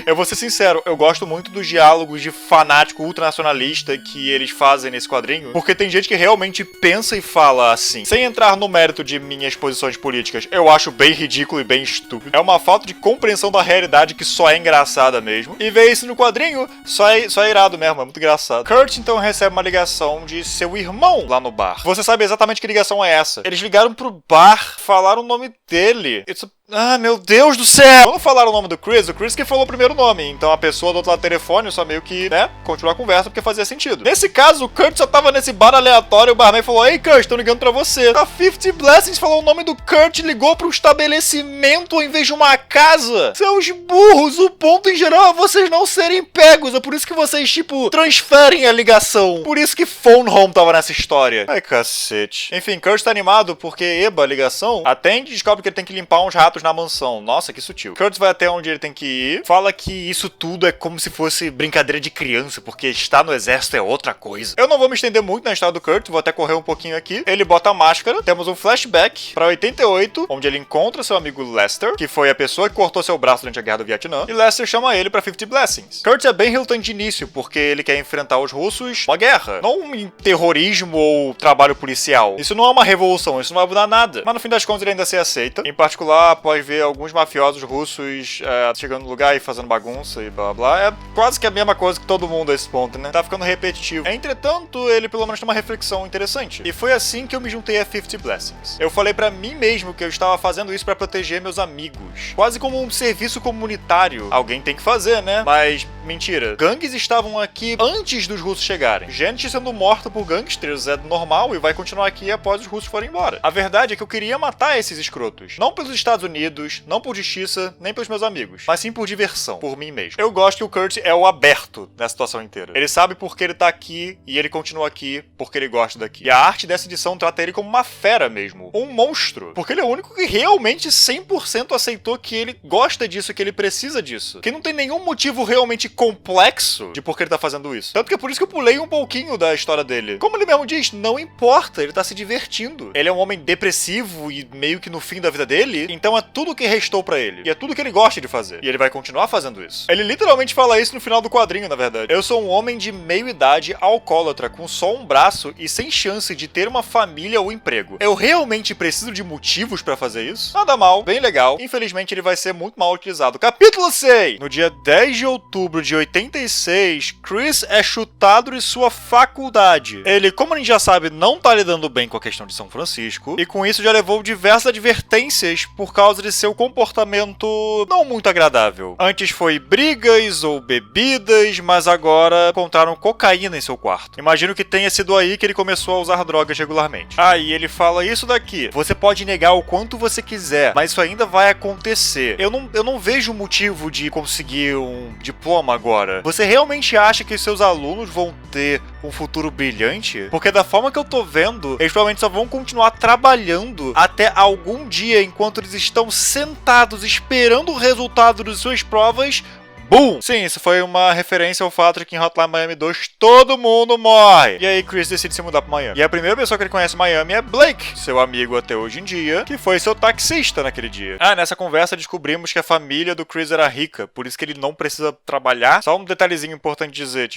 Eu vou ser sincero, eu gosto muito dos diálogos de fanático ultranacionalista que eles fazem nesse quadrinho, porque tem gente que realmente pensa e fala assim. Sem entrar no mérito de minhas posições políticas, eu acho bem ridículo e bem estúpido. É uma falta de compreensão da realidade que só é engraçada mesmo. E ver isso no quadrinho só é irado mesmo, é muito engraçado. Kurt então recebe uma ligação de seu irmão lá no bar. Você sabe exatamente que ligação é essa. Eles ligaram pro bar, falaram o nome dele. Ah, meu Deus do céu! Quando falaram o nome do Chris, o Chris que falou o primeiro nome. Então a pessoa do outro lado do telefone só meio que, continuar a conversa porque fazia sentido. Nesse caso, o Kurt só tava nesse bar aleatório e o barman falou: Ei, Kurt, tô ligando pra você. A 50 Blessings falou o nome do Kurt e ligou pro estabelecimento ao invés de uma casa. Seus burros, o ponto em geral é vocês não serem pegos. É por isso que vocês, transferem a ligação. Por isso que Phone Home tava nessa história. Ai, cacete. Enfim, Kurt tá animado porque, a ligação, atende e descobre que ele tem que limpar uns ratos na mansão. Nossa, que sutil. Kurtz vai até onde ele tem que ir, fala que isso tudo é como se fosse brincadeira de criança, porque estar no exército é outra coisa. Eu não vou me estender muito na história do Kurt, vou até correr um pouquinho aqui. Ele bota a máscara, temos um flashback pra 88, onde ele encontra seu amigo Lester, que foi a pessoa que cortou seu braço durante a Guerra do Vietnã, e Lester chama ele pra 50 Blessings. Kurt é bem relutante de início, porque ele quer enfrentar os russos uma guerra, não em terrorismo ou trabalho policial. Isso não é uma revolução, isso não vai mudar nada. Mas no fim das contas ele ainda se aceita, em particular após ver alguns mafiosos russos chegando no lugar e fazendo bagunça e blá blá. É quase que a mesma coisa que todo mundo a esse ponto, né? Tá ficando repetitivo. Entretanto, ele pelo menos tem uma reflexão interessante. E foi assim que eu me juntei a 50 Blessings. Eu falei pra mim mesmo que eu estava fazendo isso pra proteger meus amigos. Quase como um serviço comunitário. Alguém tem que fazer, né? Mas, mentira. Gangues estavam aqui antes dos russos chegarem. Gente sendo morta por gangsters é normal e vai continuar aqui após os russos forem embora. A verdade é que eu queria matar esses escrotos. Não pelos Estados Unidos, não por justiça, nem pelos meus amigos, mas sim por diversão, por mim mesmo. Eu gosto que o Kurt é o aberto nessa situação inteira. Ele sabe por que ele tá aqui e ele continua aqui porque ele gosta daqui. E a arte dessa edição trata ele como uma fera mesmo, um monstro, porque ele é o único que realmente 100% aceitou que ele gosta disso, que ele precisa disso, que não tem nenhum motivo realmente complexo de por que ele tá fazendo isso. Tanto que é por isso que eu pulei um pouquinho da história dele. Como ele mesmo diz, não importa, ele tá se divertindo. Ele é um homem depressivo e meio que no fim da vida dele, então é tudo que restou pra ele. E é tudo que ele gosta de fazer. E ele vai continuar fazendo isso. Ele literalmente fala isso no final do quadrinho, na verdade. Eu sou um homem de meia-idade alcoólatra, com só um braço e sem chance de ter uma família ou emprego. Eu realmente preciso de motivos pra fazer isso? Nada mal, bem legal. Infelizmente ele vai ser muito mal utilizado. Capítulo 6! No dia 10 de outubro de 86, Chris é chutado de sua faculdade. Ele, como a gente já sabe, não tá lidando bem com a questão de São Francisco, e com isso já levou diversas advertências por causa de seu comportamento não muito agradável. Antes foi brigas ou bebidas, mas agora encontraram cocaína em seu quarto. Imagino que tenha sido aí que ele começou a usar drogas regularmente. E ele fala isso daqui: você pode negar o quanto você quiser, mas isso ainda vai acontecer. Eu não vejo motivo de conseguir um diploma agora. Você realmente acha que seus alunos vão ter um futuro brilhante? Porque da forma que eu tô vendo, eles provavelmente só vão continuar trabalhando até algum dia enquanto eles estão sentados esperando o resultado de suas provas. Boom! Sim, isso foi uma referência ao fato de que em Hotline Miami 2 todo mundo morre. E aí Chris decide se mudar pra Miami. E a primeira pessoa que ele conhece em Miami é Blake, seu amigo até hoje em dia, que foi seu taxista naquele dia. Nessa conversa descobrimos que a família do Chris era rica, por isso que ele não precisa trabalhar. Só um detalhezinho importante dizer,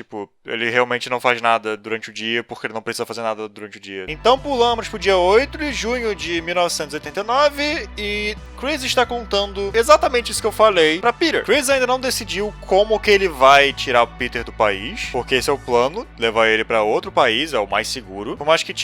ele realmente não faz nada durante o dia, porque ele não precisa fazer nada durante o dia. Então pulamos pro dia 8 de junho de 1989 e Chris está contando exatamente isso que eu falei pra Peter. Chris ainda não decidiu como que ele vai tirar o Peter do país, porque esse é o plano, levar ele pra outro país, é o mais seguro. Por mais que,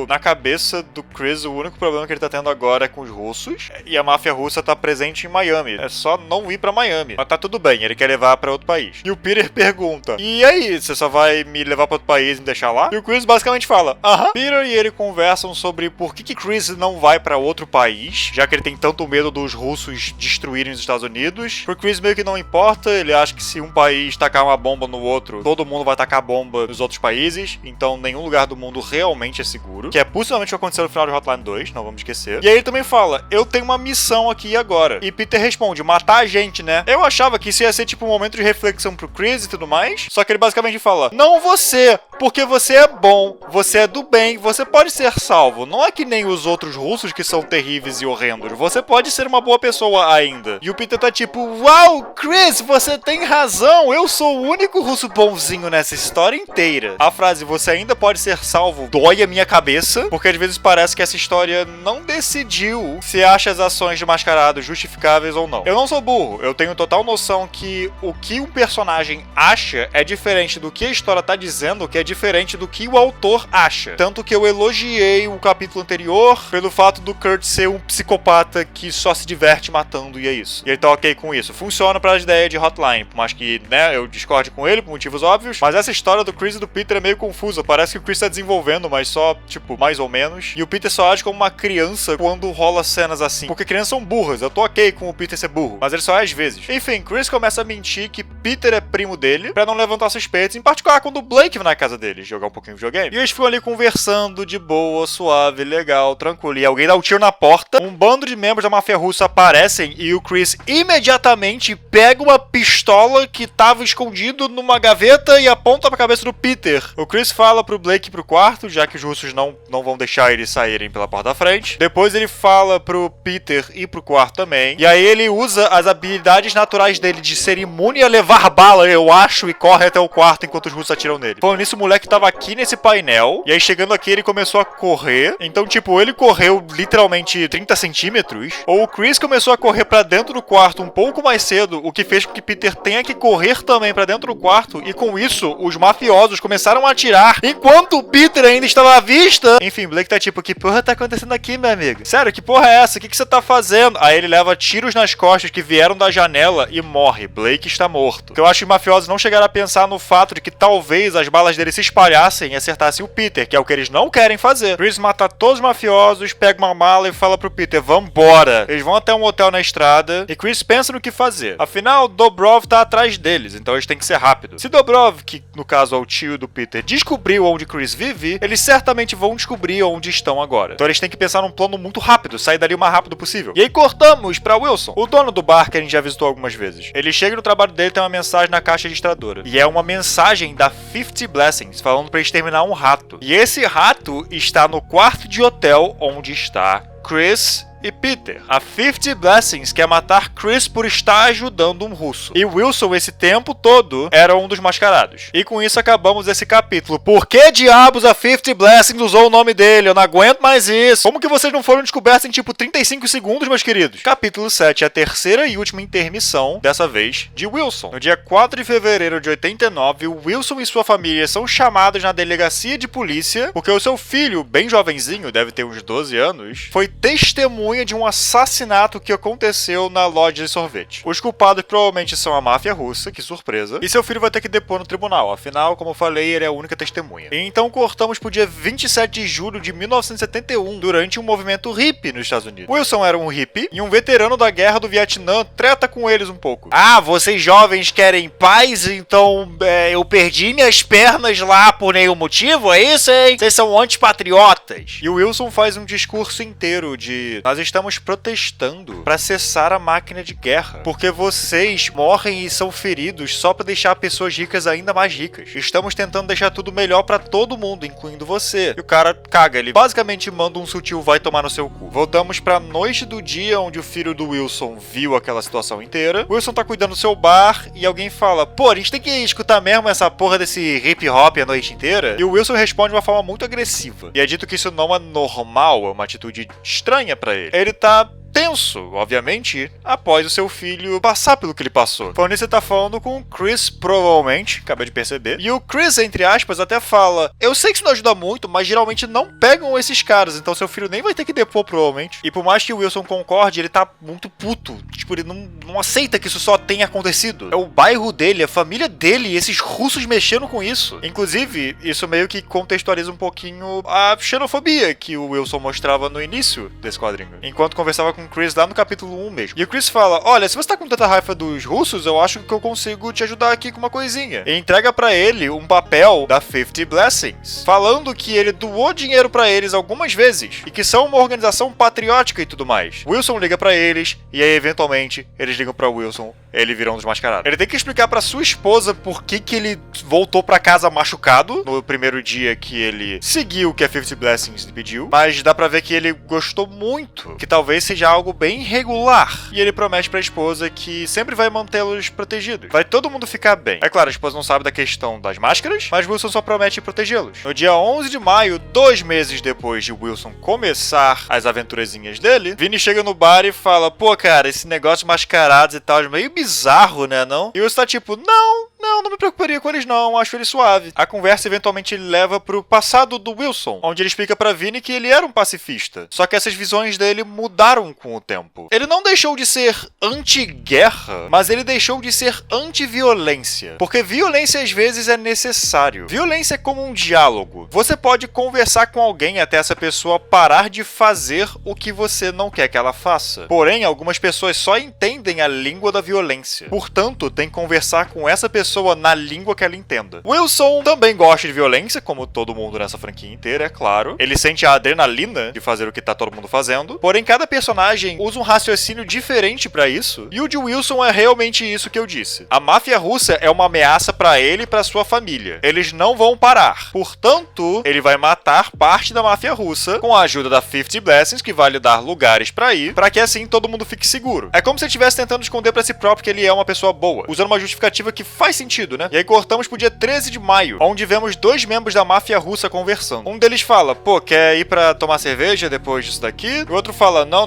na cabeça do Chris, o único problema que ele tá tendo agora é com os russos, e a máfia russa tá presente em Miami. É só não ir pra Miami. Mas tá tudo bem, ele quer levar pra outro país. E o Peter pergunta: e aí, você só vai me levar pra outro país e me deixar lá? E o Chris basicamente fala: aham. Peter e ele conversam sobre por que Chris não vai pra outro país, já que ele tem tanto medo dos russos destruírem os Estados Unidos. Pro Chris meio que não importa, ele acha que se um país tacar uma bomba no outro, todo mundo vai tacar bomba nos outros países, então nenhum lugar do mundo realmente é seguro, que é possivelmente o que aconteceu no final de Hotline 2, não vamos esquecer. E aí ele também fala, eu tenho uma missão aqui e agora. E Peter responde, matar a gente, né? Eu achava que isso ia ser tipo um momento de reflexão pro Chris e tudo mais, só que ele basicamente fala, não você, porque você é bom, você é do bem, você pode ser salvo, não é que nem os outros russos que são terríveis e horrendos, você pode ser uma boa pessoa ainda. E o Peter tá tipo, uau, Chris, você tem razão, eu sou o único russo bonzinho nessa história inteira. A frase, você ainda pode ser salvo, dói a minha cabeça, porque às vezes parece que essa história não decidiu se acha as ações de Mascarado justificáveis ou não. Eu não sou burro, eu tenho total noção que o que um personagem acha é diferente do que a história tá dizendo, que é diferente do que o autor acha. Tanto que eu elogiei o capítulo anterior pelo fato do Kurt ser um psicopata que só se diverte matando e é isso. E ele tá ok com isso. Funciona para as ideias de Hotline, por mais que, né, eu discorde com ele por motivos óbvios, mas essa história do Chris e do Peter é meio confusa. Parece que o Chris tá desenvolvendo, mas só, tipo, mais ou menos. E o Peter só age como uma criança quando rola cenas assim. Porque crianças são burras. Eu tô ok com o Peter ser burro, mas ele só é às vezes. Enfim, Chris começa a mentir que Peter é primo dele pra não levantar suspeitas, em particular quando o Blake vai na casa dele jogar um pouquinho de videogame. E eles ficam ali conversando de boa, suave, legal, tranquilo. E alguém dá um tiro na porta, um bando de membros da máfia russa aparecem e o Chris imediatamente pega uma pistola que tava escondido numa gaveta e aponta pra cabeça do Peter. O Chris fala pro Blake ir pro quarto, já que os russos não vão deixar eles saírem pela porta da frente. Depois ele fala pro Peter ir pro quarto também. E aí ele usa as habilidades naturais dele de ser imune a levar bala, eu acho, e corre até o quarto enquanto os russos atiram nele. Falando nisso, o moleque tava aqui nesse painel, e aí chegando aqui ele começou a correr. Então, tipo, ele correu literalmente 30 centímetros, ou o Chris começou a correr pra dentro do quarto um pouco mais cedo, o que fez com que Peter tenha que correr também pra dentro do quarto, e com isso, os mafiosos começaram a atirar, enquanto o Peter ainda estava à vista. Enfim, Blake tá tipo, que porra tá acontecendo aqui, meu amigo? Sério, que porra é essa? O que você tá fazendo? Aí ele leva tiros nas costas que vieram da janela e morre. Blake está morto. Eu acho que os mafiosos não chegaram a pensar no fato de que talvez as balas dele se espalhassem e acertassem o Peter, que é o que eles não querem fazer. Chris mata todos os mafiosos, pega uma mala e fala pro Peter, vambora. Eles vão até um hotel na estrada e Chris pensa no que fazer. Afinal, Dobrov tá atrás deles, então eles têm que ser rápidos. Se Dobrov, que no caso é o tio do Peter, descobriu onde Chris vive, eles certamente vão descobrir onde estão agora. Então eles têm que pensar num plano muito rápido, sair dali o mais rápido possível. E aí cortamos pra Wilson, o dono do bar que a gente já visitou algumas vezes. Ele chega no trabalho dele e tem uma mensagem na caixa registradora. E é uma mensagem da 50 Blessings, falando pra eles terminar um rato. E esse rato está no quarto de hotel onde está Chris e Peter. A 50 Blessings quer matar Chris por estar ajudando um russo. E Wilson, esse tempo todo, era um dos mascarados. E com isso acabamos esse capítulo. Por que diabos a 50 Blessings usou o nome dele? Eu não aguento mais isso. Como que vocês não foram descobertos em tipo 35 segundos, meus queridos? Capítulo 7, a terceira e última intermissão, dessa vez, de Wilson. No dia 4 de fevereiro de 89, Wilson e sua família são chamados na delegacia de polícia porque o seu filho, bem jovenzinho, deve ter uns 12 anos, foi testemunha de um assassinato que aconteceu na loja de sorvete. Os culpados provavelmente são a máfia russa, que surpresa, e seu filho vai ter que depor no tribunal, afinal, como eu falei, ele é a única testemunha. E então cortamos pro dia 27 de julho de 1971, durante um movimento hippie nos Estados Unidos. Wilson era um hippie e um veterano da guerra do Vietnã treta com eles um pouco. Ah, vocês jovens querem paz, então eu perdi minhas pernas lá por nenhum motivo, é isso, hein? Vocês são antipatriotas. E o Wilson faz um discurso inteiro de nós estamos protestando para cessar a máquina de guerra, porque vocês morrem e são feridos só para deixar pessoas ricas ainda mais ricas. Estamos tentando deixar tudo melhor para todo mundo, incluindo você. E o cara caga, ele basicamente manda um sutil vai tomar no seu cu. Voltamos pra noite do dia onde o filho do Wilson viu aquela situação inteira. Wilson tá cuidando do seu bar e alguém fala, pô, a gente tem que escutar mesmo essa porra desse hip hop a noite inteira? E o Wilson responde de uma forma muito agressiva. E é dito que isso não é normal, é uma atitude estranha pra ele. Ele tá tenso, obviamente, após o seu filho passar pelo que ele passou. Falando nisso, você tá falando com o Chris, provavelmente, acabei de perceber. E o Chris, entre aspas, até fala, eu sei que isso não ajuda muito, mas geralmente não pegam esses caras, então seu filho nem vai ter que depor, provavelmente. E por mais que o Wilson concorde, ele tá muito puto. Tipo, ele não aceita que isso só tenha acontecido. É o bairro dele, a família dele, e esses russos mexendo com isso. Inclusive, isso meio que contextualiza um pouquinho a xenofobia que o Wilson mostrava no início desse quadrinho. Enquanto conversava com Chris, Chris lá no capítulo 1 mesmo. E o Chris fala, olha, se você tá com tanta raiva dos russos, eu acho que eu consigo te ajudar aqui com uma coisinha. E entrega pra ele um papel da 50 Blessings, falando que ele doou dinheiro pra eles algumas vezes, e que são uma organização patriótica e tudo mais. Wilson liga pra eles, e aí eventualmente eles ligam pra Wilson, ele vira um desmascarado. Ele tem que explicar pra sua esposa por que ele voltou pra casa machucado no primeiro dia que ele seguiu o que a 50 Blessings lhe pediu, mas dá pra ver que ele gostou muito, que talvez seja algo bem regular. E ele promete pra esposa que sempre vai mantê-los protegidos. Vai todo mundo ficar bem. É claro, a esposa não sabe da questão das máscaras, mas Wilson só promete protegê-los. No dia 11 de maio, 2 meses depois de Wilson começar as aventurezinhas dele, Vinny chega no bar e fala, pô, cara, esse negócio de mascarados e tal é meio bizarro, né, não? E Wilson tá tipo, não me preocuparia com eles não, acho ele suave. A conversa eventualmente leva pro passado do Wilson, onde ele explica pra Vinny que ele era um pacifista, só que essas visões dele mudaram com o tempo. Ele não deixou de ser anti-guerra, mas ele deixou de ser anti-violência, porque violência às vezes é necessário. Violência é como um diálogo. Você pode conversar com alguém até essa pessoa parar de fazer o que você não quer que ela faça. Porém, algumas pessoas só entendem a língua da violência. Portanto, tem que conversar com essa pessoa na língua que ela entenda. Wilson também gosta de violência, como todo mundo nessa franquia inteira, é claro. Ele sente a adrenalina de fazer o que tá todo mundo fazendo. Porém, cada personagem usa um raciocínio diferente pra isso. E o de Wilson é realmente isso que eu disse. A máfia russa é uma ameaça pra ele e pra sua família. Eles não vão parar. Portanto, ele vai matar parte da máfia russa com a ajuda da 50 Blessings, que vai lhe dar lugares pra ir, pra que assim todo mundo fique seguro. É como se ele estivesse tentando esconder pra si próprio que ele é uma pessoa boa, usando uma justificativa que faz sentido, né? E aí cortamos pro dia 13 de maio, onde vemos 2 membros da máfia russa conversando. Um deles fala, pô, quer ir pra tomar cerveja depois disso daqui? O outro fala, não,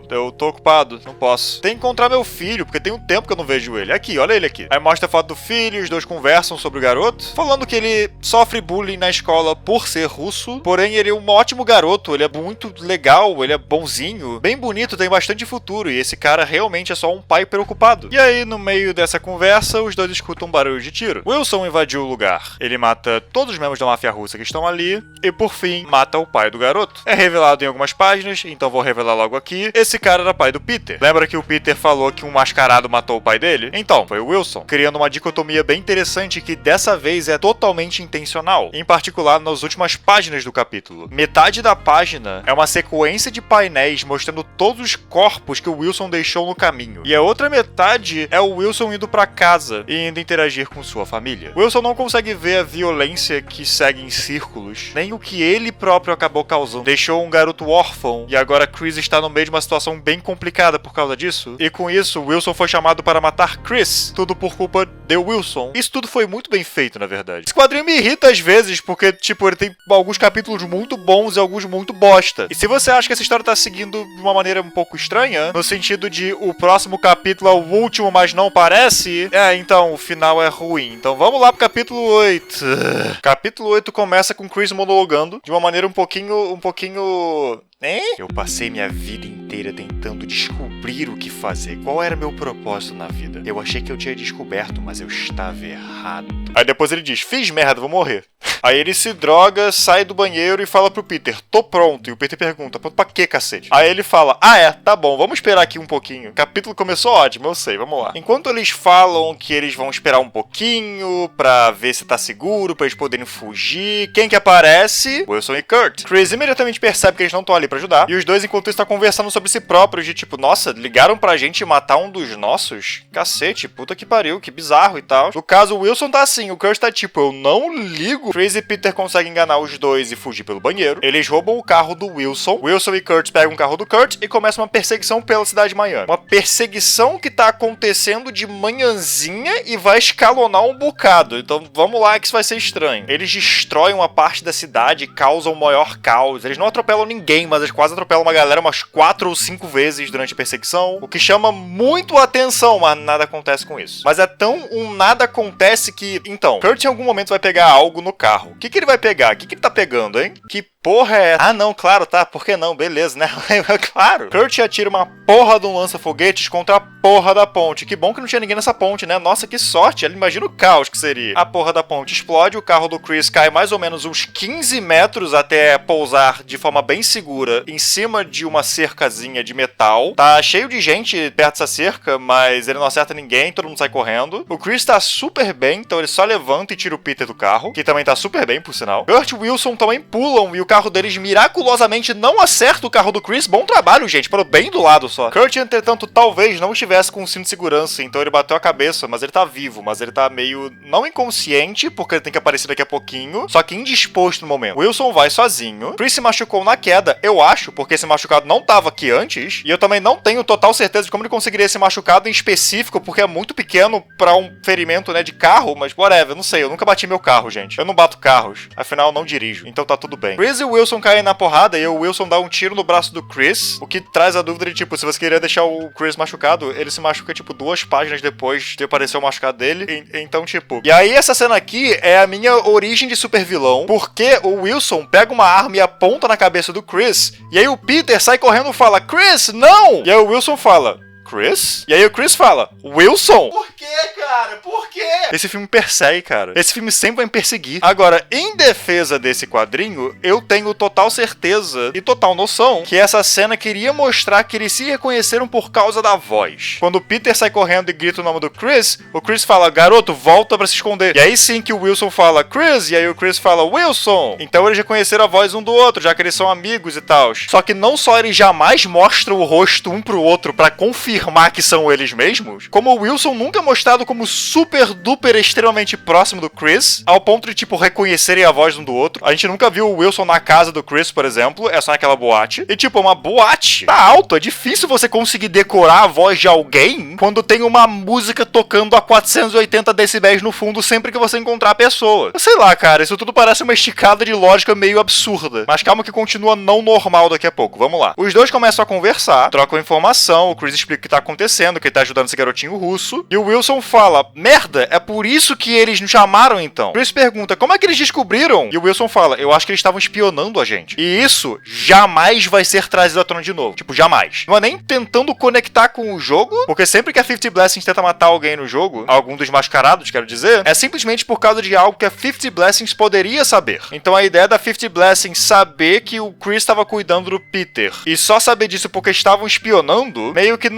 eu tô ocupado, não posso. Tem que encontrar meu filho, porque tem um tempo que eu não vejo ele. Aqui, olha ele aqui. Aí mostra a foto do filho, os dois conversam sobre o garoto, falando que ele sofre bullying na escola por ser russo, porém ele é um ótimo garoto, ele é muito legal, ele é bonzinho, bem bonito, tem bastante futuro, e esse cara realmente é só um pai preocupado. E aí, no meio dessa conversa, os dois escutam um barulho de tiro. Wilson invadiu o lugar. Ele mata todos os membros da máfia russa que estão ali, e por fim, mata o pai do garoto. É revelado em algumas páginas, então vou revelar logo aqui. Esse cara era pai do Peter. Lembra que o Peter falou que um mascarado matou o pai dele? Então, foi o Wilson, criando uma dicotomia bem interessante que dessa vez é totalmente intencional, em particular nas últimas páginas do capítulo. Metade da página é uma sequência de painéis mostrando todos os corpos que o Wilson deixou no caminho, e a outra metade é o Wilson indo pra casa e indo interagir com sua família. Wilson não consegue ver a violência que segue em círculos, nem o que ele próprio acabou causando. Deixou um garoto órfão, e agora Chris está no meio de uma situação bem complicada por causa disso, e com isso, Wilson foi chamado para matar Chris, tudo por culpa de Wilson. Isso tudo foi muito bem feito, na verdade. Esse quadrinho me irrita às vezes, porque, tipo, ele tem alguns capítulos muito bons e alguns muito bosta. E se você acha que essa história tá seguindo de uma maneira um pouco estranha, no sentido de o próximo capítulo é o último, mas não parece, então, o final é ruim. Então vamos lá pro capítulo 8. Capítulo 8 começa com Chris monologando de uma maneira um pouquinho... Eu passei minha vida inteira tentando descobrir o que fazer. Qual era meu propósito na vida? Eu achei que eu tinha descoberto, mas eu estava errado. Aí depois ele diz, fiz merda, vou morrer. Aí ele se droga, sai do banheiro e fala pro Peter, tô pronto. E o Peter pergunta, pronto pra quê, cacete? Aí ele fala, tá bom, vamos esperar aqui um pouquinho. O capítulo começou ótimo, eu sei, vamos lá. Enquanto eles falam que eles vão esperar um pouquinho pra ver se tá seguro, pra eles poderem fugir, quem que aparece? Wilson e Kurt. Chris imediatamente percebe que eles não estão ali pra ajudar, e os dois, enquanto isso, estão conversando sobre si próprios, de tipo, nossa, ligaram pra gente matar um dos nossos? Cacete, puta que pariu, que bizarro e tal. No caso, o Wilson tá assim, o Kurt tá tipo, eu não ligo. Chris e Peter conseguem enganar os dois e fugir pelo banheiro. Eles roubam o carro do Wilson. Wilson e Kurt pegam o carro do Kurt e começa uma perseguição pela cidade de Miami. Uma perseguição que tá acontecendo de manhãzinha e vai escalonar um bocado. Então vamos lá que isso vai ser estranho. Eles destroem uma parte da cidade e causam o maior caos. Eles não atropelam ninguém, mas eles quase atropelam uma galera umas 4 ou 5 vezes durante a perseguição, o que chama muito a atenção, mas nada acontece com isso. Mas é tão nada acontece que... Então, Kurt em algum momento vai pegar algo no carro. O que ele vai pegar? O que ele tá pegando, hein? Que porra é essa? Ah, não, claro, tá, por que não? Beleza, né? Claro. Kurt atira uma porra de um lança-foguetes contra a porra da ponte. Que bom que não tinha ninguém nessa ponte, né? Nossa, que sorte. Imagina o caos que seria. A porra da ponte explode, o carro do Chris cai mais ou menos uns 15 metros até pousar de forma bem segura em cima de uma cercazinha de metal. Tá cheio de gente perto dessa cerca, mas ele não acerta ninguém, todo mundo sai correndo. O Chris tá super bem, então ele só levanta e tira o Peter do carro, que também tá super bem, por sinal. Kurt e Wilson também pulam e o carro deles miraculosamente não acerta o carro do Chris. Bom trabalho, gente, pelo bem do lado só. Kurt, entretanto, talvez não estivesse com um cinto de segurança, então ele bateu a cabeça, mas ele tá vivo, mas ele tá meio não inconsciente, porque ele tem que aparecer daqui a pouquinho, só que indisposto no momento. Wilson vai sozinho. Chris se machucou na queda, eu acho, porque esse machucado não tava aqui antes, e eu também não tenho total certeza de como ele conseguiria esse machucado em específico, porque é muito pequeno pra um ferimento, né, de carro, mas whatever, não sei, eu nunca bati meu carro, gente. Eu não bato carros, afinal eu não dirijo, então tá tudo bem. Chris e o Wilson caem na porrada e o Wilson dá um tiro no braço do Chris, o que traz a dúvida de, tipo, se você queria deixar o Chris machucado, ele se machuca, tipo, 2 páginas depois de aparecer o machucado dele, então, tipo... E aí essa cena aqui é a minha origem de super vilão, porque o Wilson pega uma arma e aponta na cabeça do Chris, e aí o Peter sai correndo e fala, Chris, não! E aí o Wilson fala... Chris? E aí o Chris fala, Wilson? Por quê, cara? Por quê? Esse filme persegue, cara. Esse filme sempre vai me perseguir. Agora, em defesa desse quadrinho, eu tenho total certeza e total noção que essa cena queria mostrar que eles se reconheceram por causa da voz. Quando o Peter sai correndo e grita o nome do Chris, o Chris fala, garoto, volta pra se esconder. E aí sim que o Wilson fala, Chris, e aí o Chris fala, Wilson. Então eles reconheceram a voz um do outro, já que eles são amigos e tal. Só que não só eles jamais mostram o rosto um pro outro pra confirmar que são eles mesmos, como o Wilson nunca é mostrado como super duper extremamente próximo do Chris, ao ponto de, tipo, reconhecerem a voz um do outro. A gente nunca viu o Wilson na casa do Chris, por exemplo, é só naquela boate. E, tipo, uma boate tá alto, é difícil você conseguir decorar a voz de alguém quando tem uma música tocando a 480 decibéis no fundo sempre que você encontrar a pessoa. Sei lá, cara, isso tudo parece uma esticada de lógica meio absurda. Mas calma que continua não normal daqui a pouco, vamos lá. Os dois começam a conversar, trocam informação, o Chris explica o que tá acontecendo, que ele tá ajudando esse garotinho russo, e o Wilson fala, merda, é por isso que eles nos chamaram então. Chris pergunta, como é que eles descobriram? E o Wilson fala, eu acho que eles estavam espionando a gente. E isso jamais vai ser trazido à tona de novo. Tipo, jamais. Não é nem tentando conectar com o jogo, porque sempre que a 50 Blessings tenta matar alguém no jogo, algum dos mascarados, quero dizer, é simplesmente por causa de algo que a 50 Blessings poderia saber. Então a ideia da 50 Blessings saber que o Chris estava cuidando do Peter, e só saber disso porque estavam espionando, meio que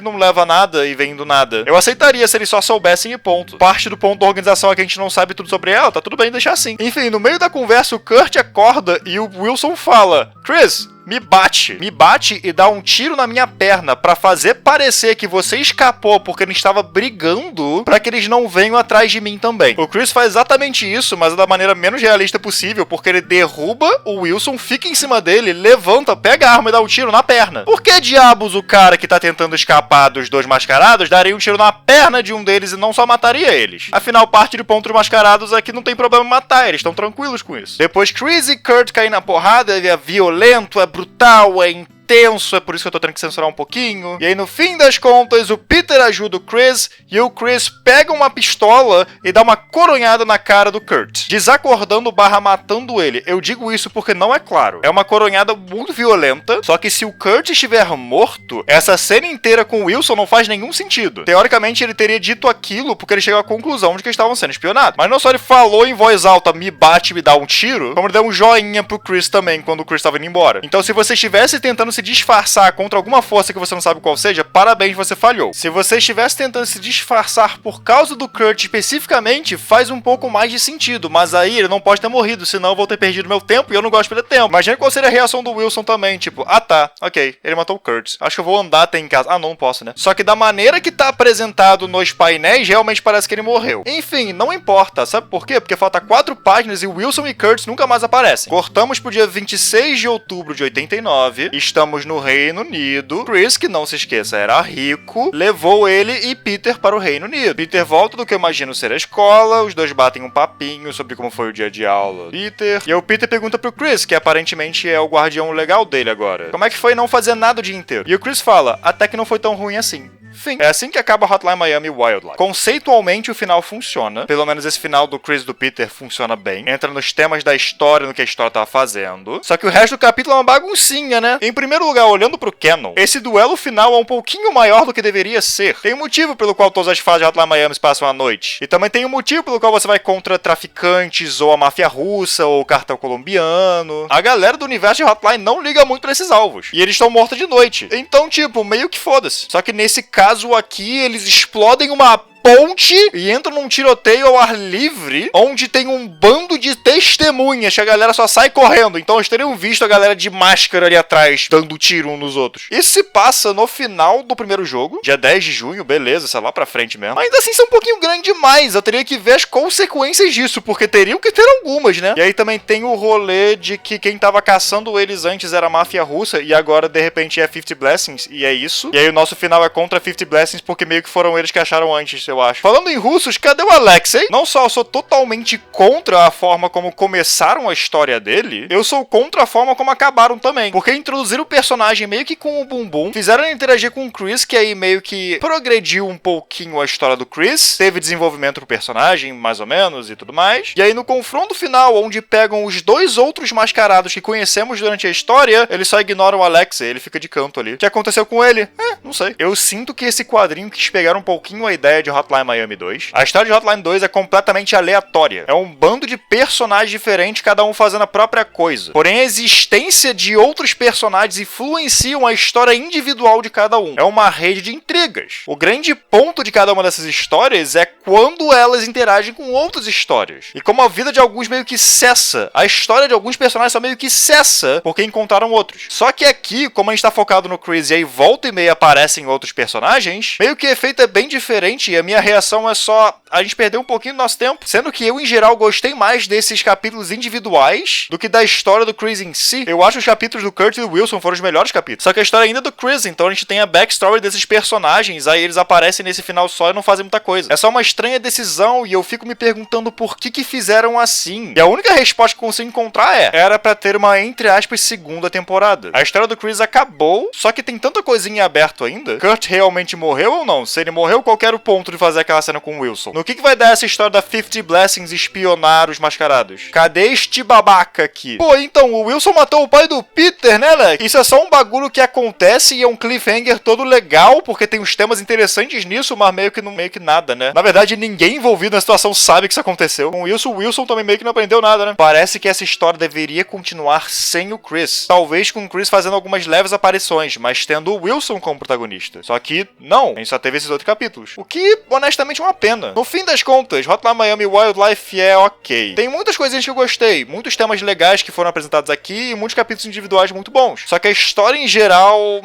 não leva a nada e vem do nada. Eu aceitaria se eles só soubessem e ponto. Parte do ponto da organização é que a gente não sabe tudo sobre ela, tá tudo bem deixar assim. Enfim, no meio da conversa, o Kurt acorda e o Wilson fala, Chris, me bate e dá um tiro na minha perna pra fazer parecer que você escapou porque ele estava brigando pra que eles não venham atrás de mim também. O Chris faz exatamente isso, mas da maneira menos realista possível, porque ele derruba o Wilson, fica em cima dele, levanta, pega a arma e dá um tiro na perna. Por que diabos o cara que tá tentando escapar dos dois mascarados daria um tiro na perna de um deles e não só mataria eles? Afinal, parte do ponto dos mascarados é que não tem problema matar, eles estão tranquilos com isso. Depois Chris e Kurt caem na porrada, ele é violento, é brutal, é intenso, é por isso que eu tô tendo que censurar um pouquinho. E aí, no fim das contas, o Peter ajuda o Chris e o Chris pega uma pistola e dá uma coronhada na cara do Kurt, desacordando / matando ele. Eu digo isso porque não é claro. É uma coronhada muito violenta, só que se o Kurt estiver morto, essa cena inteira com o Wilson não faz nenhum sentido. Teoricamente, ele teria dito aquilo porque ele chegou à conclusão de que eles estavam sendo espionados. Mas não só ele falou em voz alta, me bate e me dá um tiro, como ele deu um joinha pro Chris também, quando o Chris estava indo embora. Então, se você estivesse tentando se disfarçar contra alguma força que você não sabe qual seja, parabéns, você falhou. Se você estivesse tentando se disfarçar por causa do Kurt especificamente, faz um pouco mais de sentido, mas aí ele não pode ter morrido, senão eu vou ter perdido meu tempo e eu não gosto de perder tempo. Imagina qual seria a reação do Wilson também, tipo, ah tá, ok, ele matou o Kurt, acho que eu vou andar até em casa. Ah, não posso, né? Só que da maneira que tá apresentado nos painéis, realmente parece que ele morreu. Enfim, não importa, sabe por quê? Porque falta 4 páginas e Wilson e Kurt nunca mais aparecem. Cortamos pro dia 26 de outubro de 89, estamos no Reino Unido. Chris, que não se esqueça, era rico, levou ele e Peter para o Reino Unido. Peter volta do que eu imagino ser a escola, os dois batem um papinho sobre como foi o dia de aula do Peter, e aí o Peter pergunta pro Chris, que aparentemente é o guardião legal dele agora, como é que foi não fazer nada o dia inteiro? E o Chris fala, até que não foi tão ruim assim. Fim. É assim que acaba Hotline Miami Wildlife. Conceitualmente o final funciona, pelo menos esse final do Chris e do Peter funciona bem, entra nos temas da história, no que a história tava fazendo, só que o resto do capítulo é uma baguncinha, né? Em primeiro lugar, olhando pro canon, esse duelo final é um pouquinho maior do que deveria ser. Tem um motivo pelo qual todas as fases de Hotline Miami se passam à noite, e também tem um motivo pelo qual você vai contra traficantes, ou a máfia russa, ou o cartel colombiano. A galera do universo de Hotline não liga muito pra esses alvos, e eles estão mortos de noite. Então, tipo, meio que foda-se. Só que nesse caso aqui, eles explodem uma ponte e entram num tiroteio ao ar livre, onde tem um bando de testemunhas que a galera só sai correndo. Então eles teriam visto a galera de máscara ali atrás, dando tiro uns nos outros. Isso se passa no final do primeiro jogo, dia 10 de junho, beleza, sei lá pra frente mesmo. Ainda assim, isso é um pouquinho grande demais. Eu teria que ver as consequências disso, porque teriam que ter algumas, né? E aí também tem o rolê de que quem tava caçando eles antes era a máfia russa, e agora, de repente, é 50 Blessings, e é isso. E aí o nosso final é contra 50 Blessings, porque meio que foram eles que acharam antes, eu acho. Falando em russos, cadê o Alexei? Não só eu sou totalmente contra a forma como começaram a história dele, eu sou contra a forma como acabaram também. Porque introduziram o personagem meio que com o bumbum, fizeram ele interagir com o Chris, que aí meio que progrediu um pouquinho a história do Chris, teve desenvolvimento pro personagem, mais ou menos, e tudo mais. E aí no confronto final, onde pegam os dois outros mascarados que conhecemos durante a história, eles só ignoram o Alexei, ele fica de canto ali. O que aconteceu com ele? Não sei. Eu sinto que esse quadrinho quis pegar um pouquinho a ideia de Hotline Miami 2. A história de Hotline 2 é completamente aleatória. É um bando de personagens diferentes, cada um fazendo a própria coisa. Porém, a existência de outros personagens influenciam a história individual de cada um. É uma rede de intrigas. O grande ponto de cada uma dessas histórias é quando elas interagem com outras histórias. E como a vida de alguns meio que cessa, a história de alguns personagens só meio que cessa porque encontraram outros. Só que aqui, como a gente tá focado no Chris e aí volta e meia aparecem outros personagens, meio que o efeito é bem diferente e a minha reação é só a gente perder um pouquinho do nosso tempo, sendo que eu, em geral, gostei mais desses capítulos individuais do que da história do Chris em si. Eu acho que os capítulos do Kurt e do Wilson foram os melhores capítulos. Só que a história ainda é do Chris, então a gente tem a backstory desses personagens, aí eles aparecem nesse final só e não fazem muita coisa. É só uma estranha decisão e eu fico me perguntando por que fizeram assim. E a única resposta que eu consigo encontrar era pra ter uma, entre aspas, segunda temporada. A história do Chris acabou, só que tem tanta coisinha em aberto ainda. Kurt realmente morreu ou não? Se ele morreu, qual era o ponto de fazer aquela cena com o Wilson? No que vai dar essa história da 50 Blessings espionar os mascarados? Cadê este babaca aqui? Pô, então, o Wilson matou o pai do Peter, né, Lex? Isso é só um bagulho que acontece e é um cliffhanger todo legal, porque tem uns temas interessantes nisso, mas meio que nada, né? Na verdade, ninguém envolvido na situação sabe que isso aconteceu. Com o Wilson também meio que não aprendeu nada, né? Parece que essa história deveria continuar sem o Chris. Talvez com o Chris fazendo algumas leves aparições, mas tendo o Wilson como protagonista. Só que, não. A gente só teve esses outros capítulos. O que, honestamente, é uma pena. No fim das contas, Hotline Miami Wildlife é ok. Tem muitas coisinhas que eu gostei, muitos temas legais que foram apresentados aqui e muitos capítulos individuais muito bons. Só que a história em geral...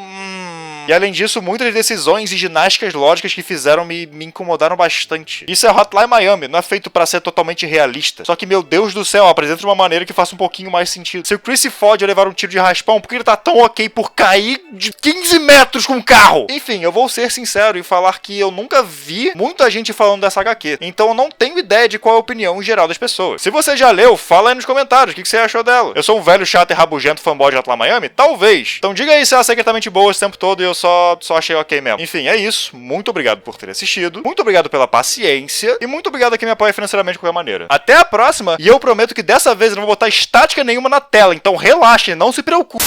E além disso, muitas decisões e ginásticas lógicas que fizeram me incomodaram bastante. Isso é Hotline Miami, não é feito pra ser totalmente realista. Só que, meu Deus do céu, apresenta de uma maneira que faça um pouquinho mais sentido. Se o Chris se fode a levar um tiro de raspão, por que ele tá tão ok por cair de 15 metros com um carro? Enfim, eu vou ser sincero e falar que eu nunca vi muita gente falando dessa HQ. Então eu não tenho ideia de qual é a opinião geral das pessoas. Se você já leu, fala aí nos comentários o que você achou dela. Eu sou um velho chato e rabugento fanboy de Hotline Miami? Talvez. Então diga aí se ela é secretamente boa esse tempo todo e eu só achei ok mesmo. Enfim, é isso. Muito obrigado por ter assistido. Muito obrigado pela paciência. E muito obrigado a quem me apoia financeiramente de qualquer maneira. Até a próxima. E eu prometo que dessa vez eu não vou botar estática nenhuma na tela. Então relaxe, não se preocupe.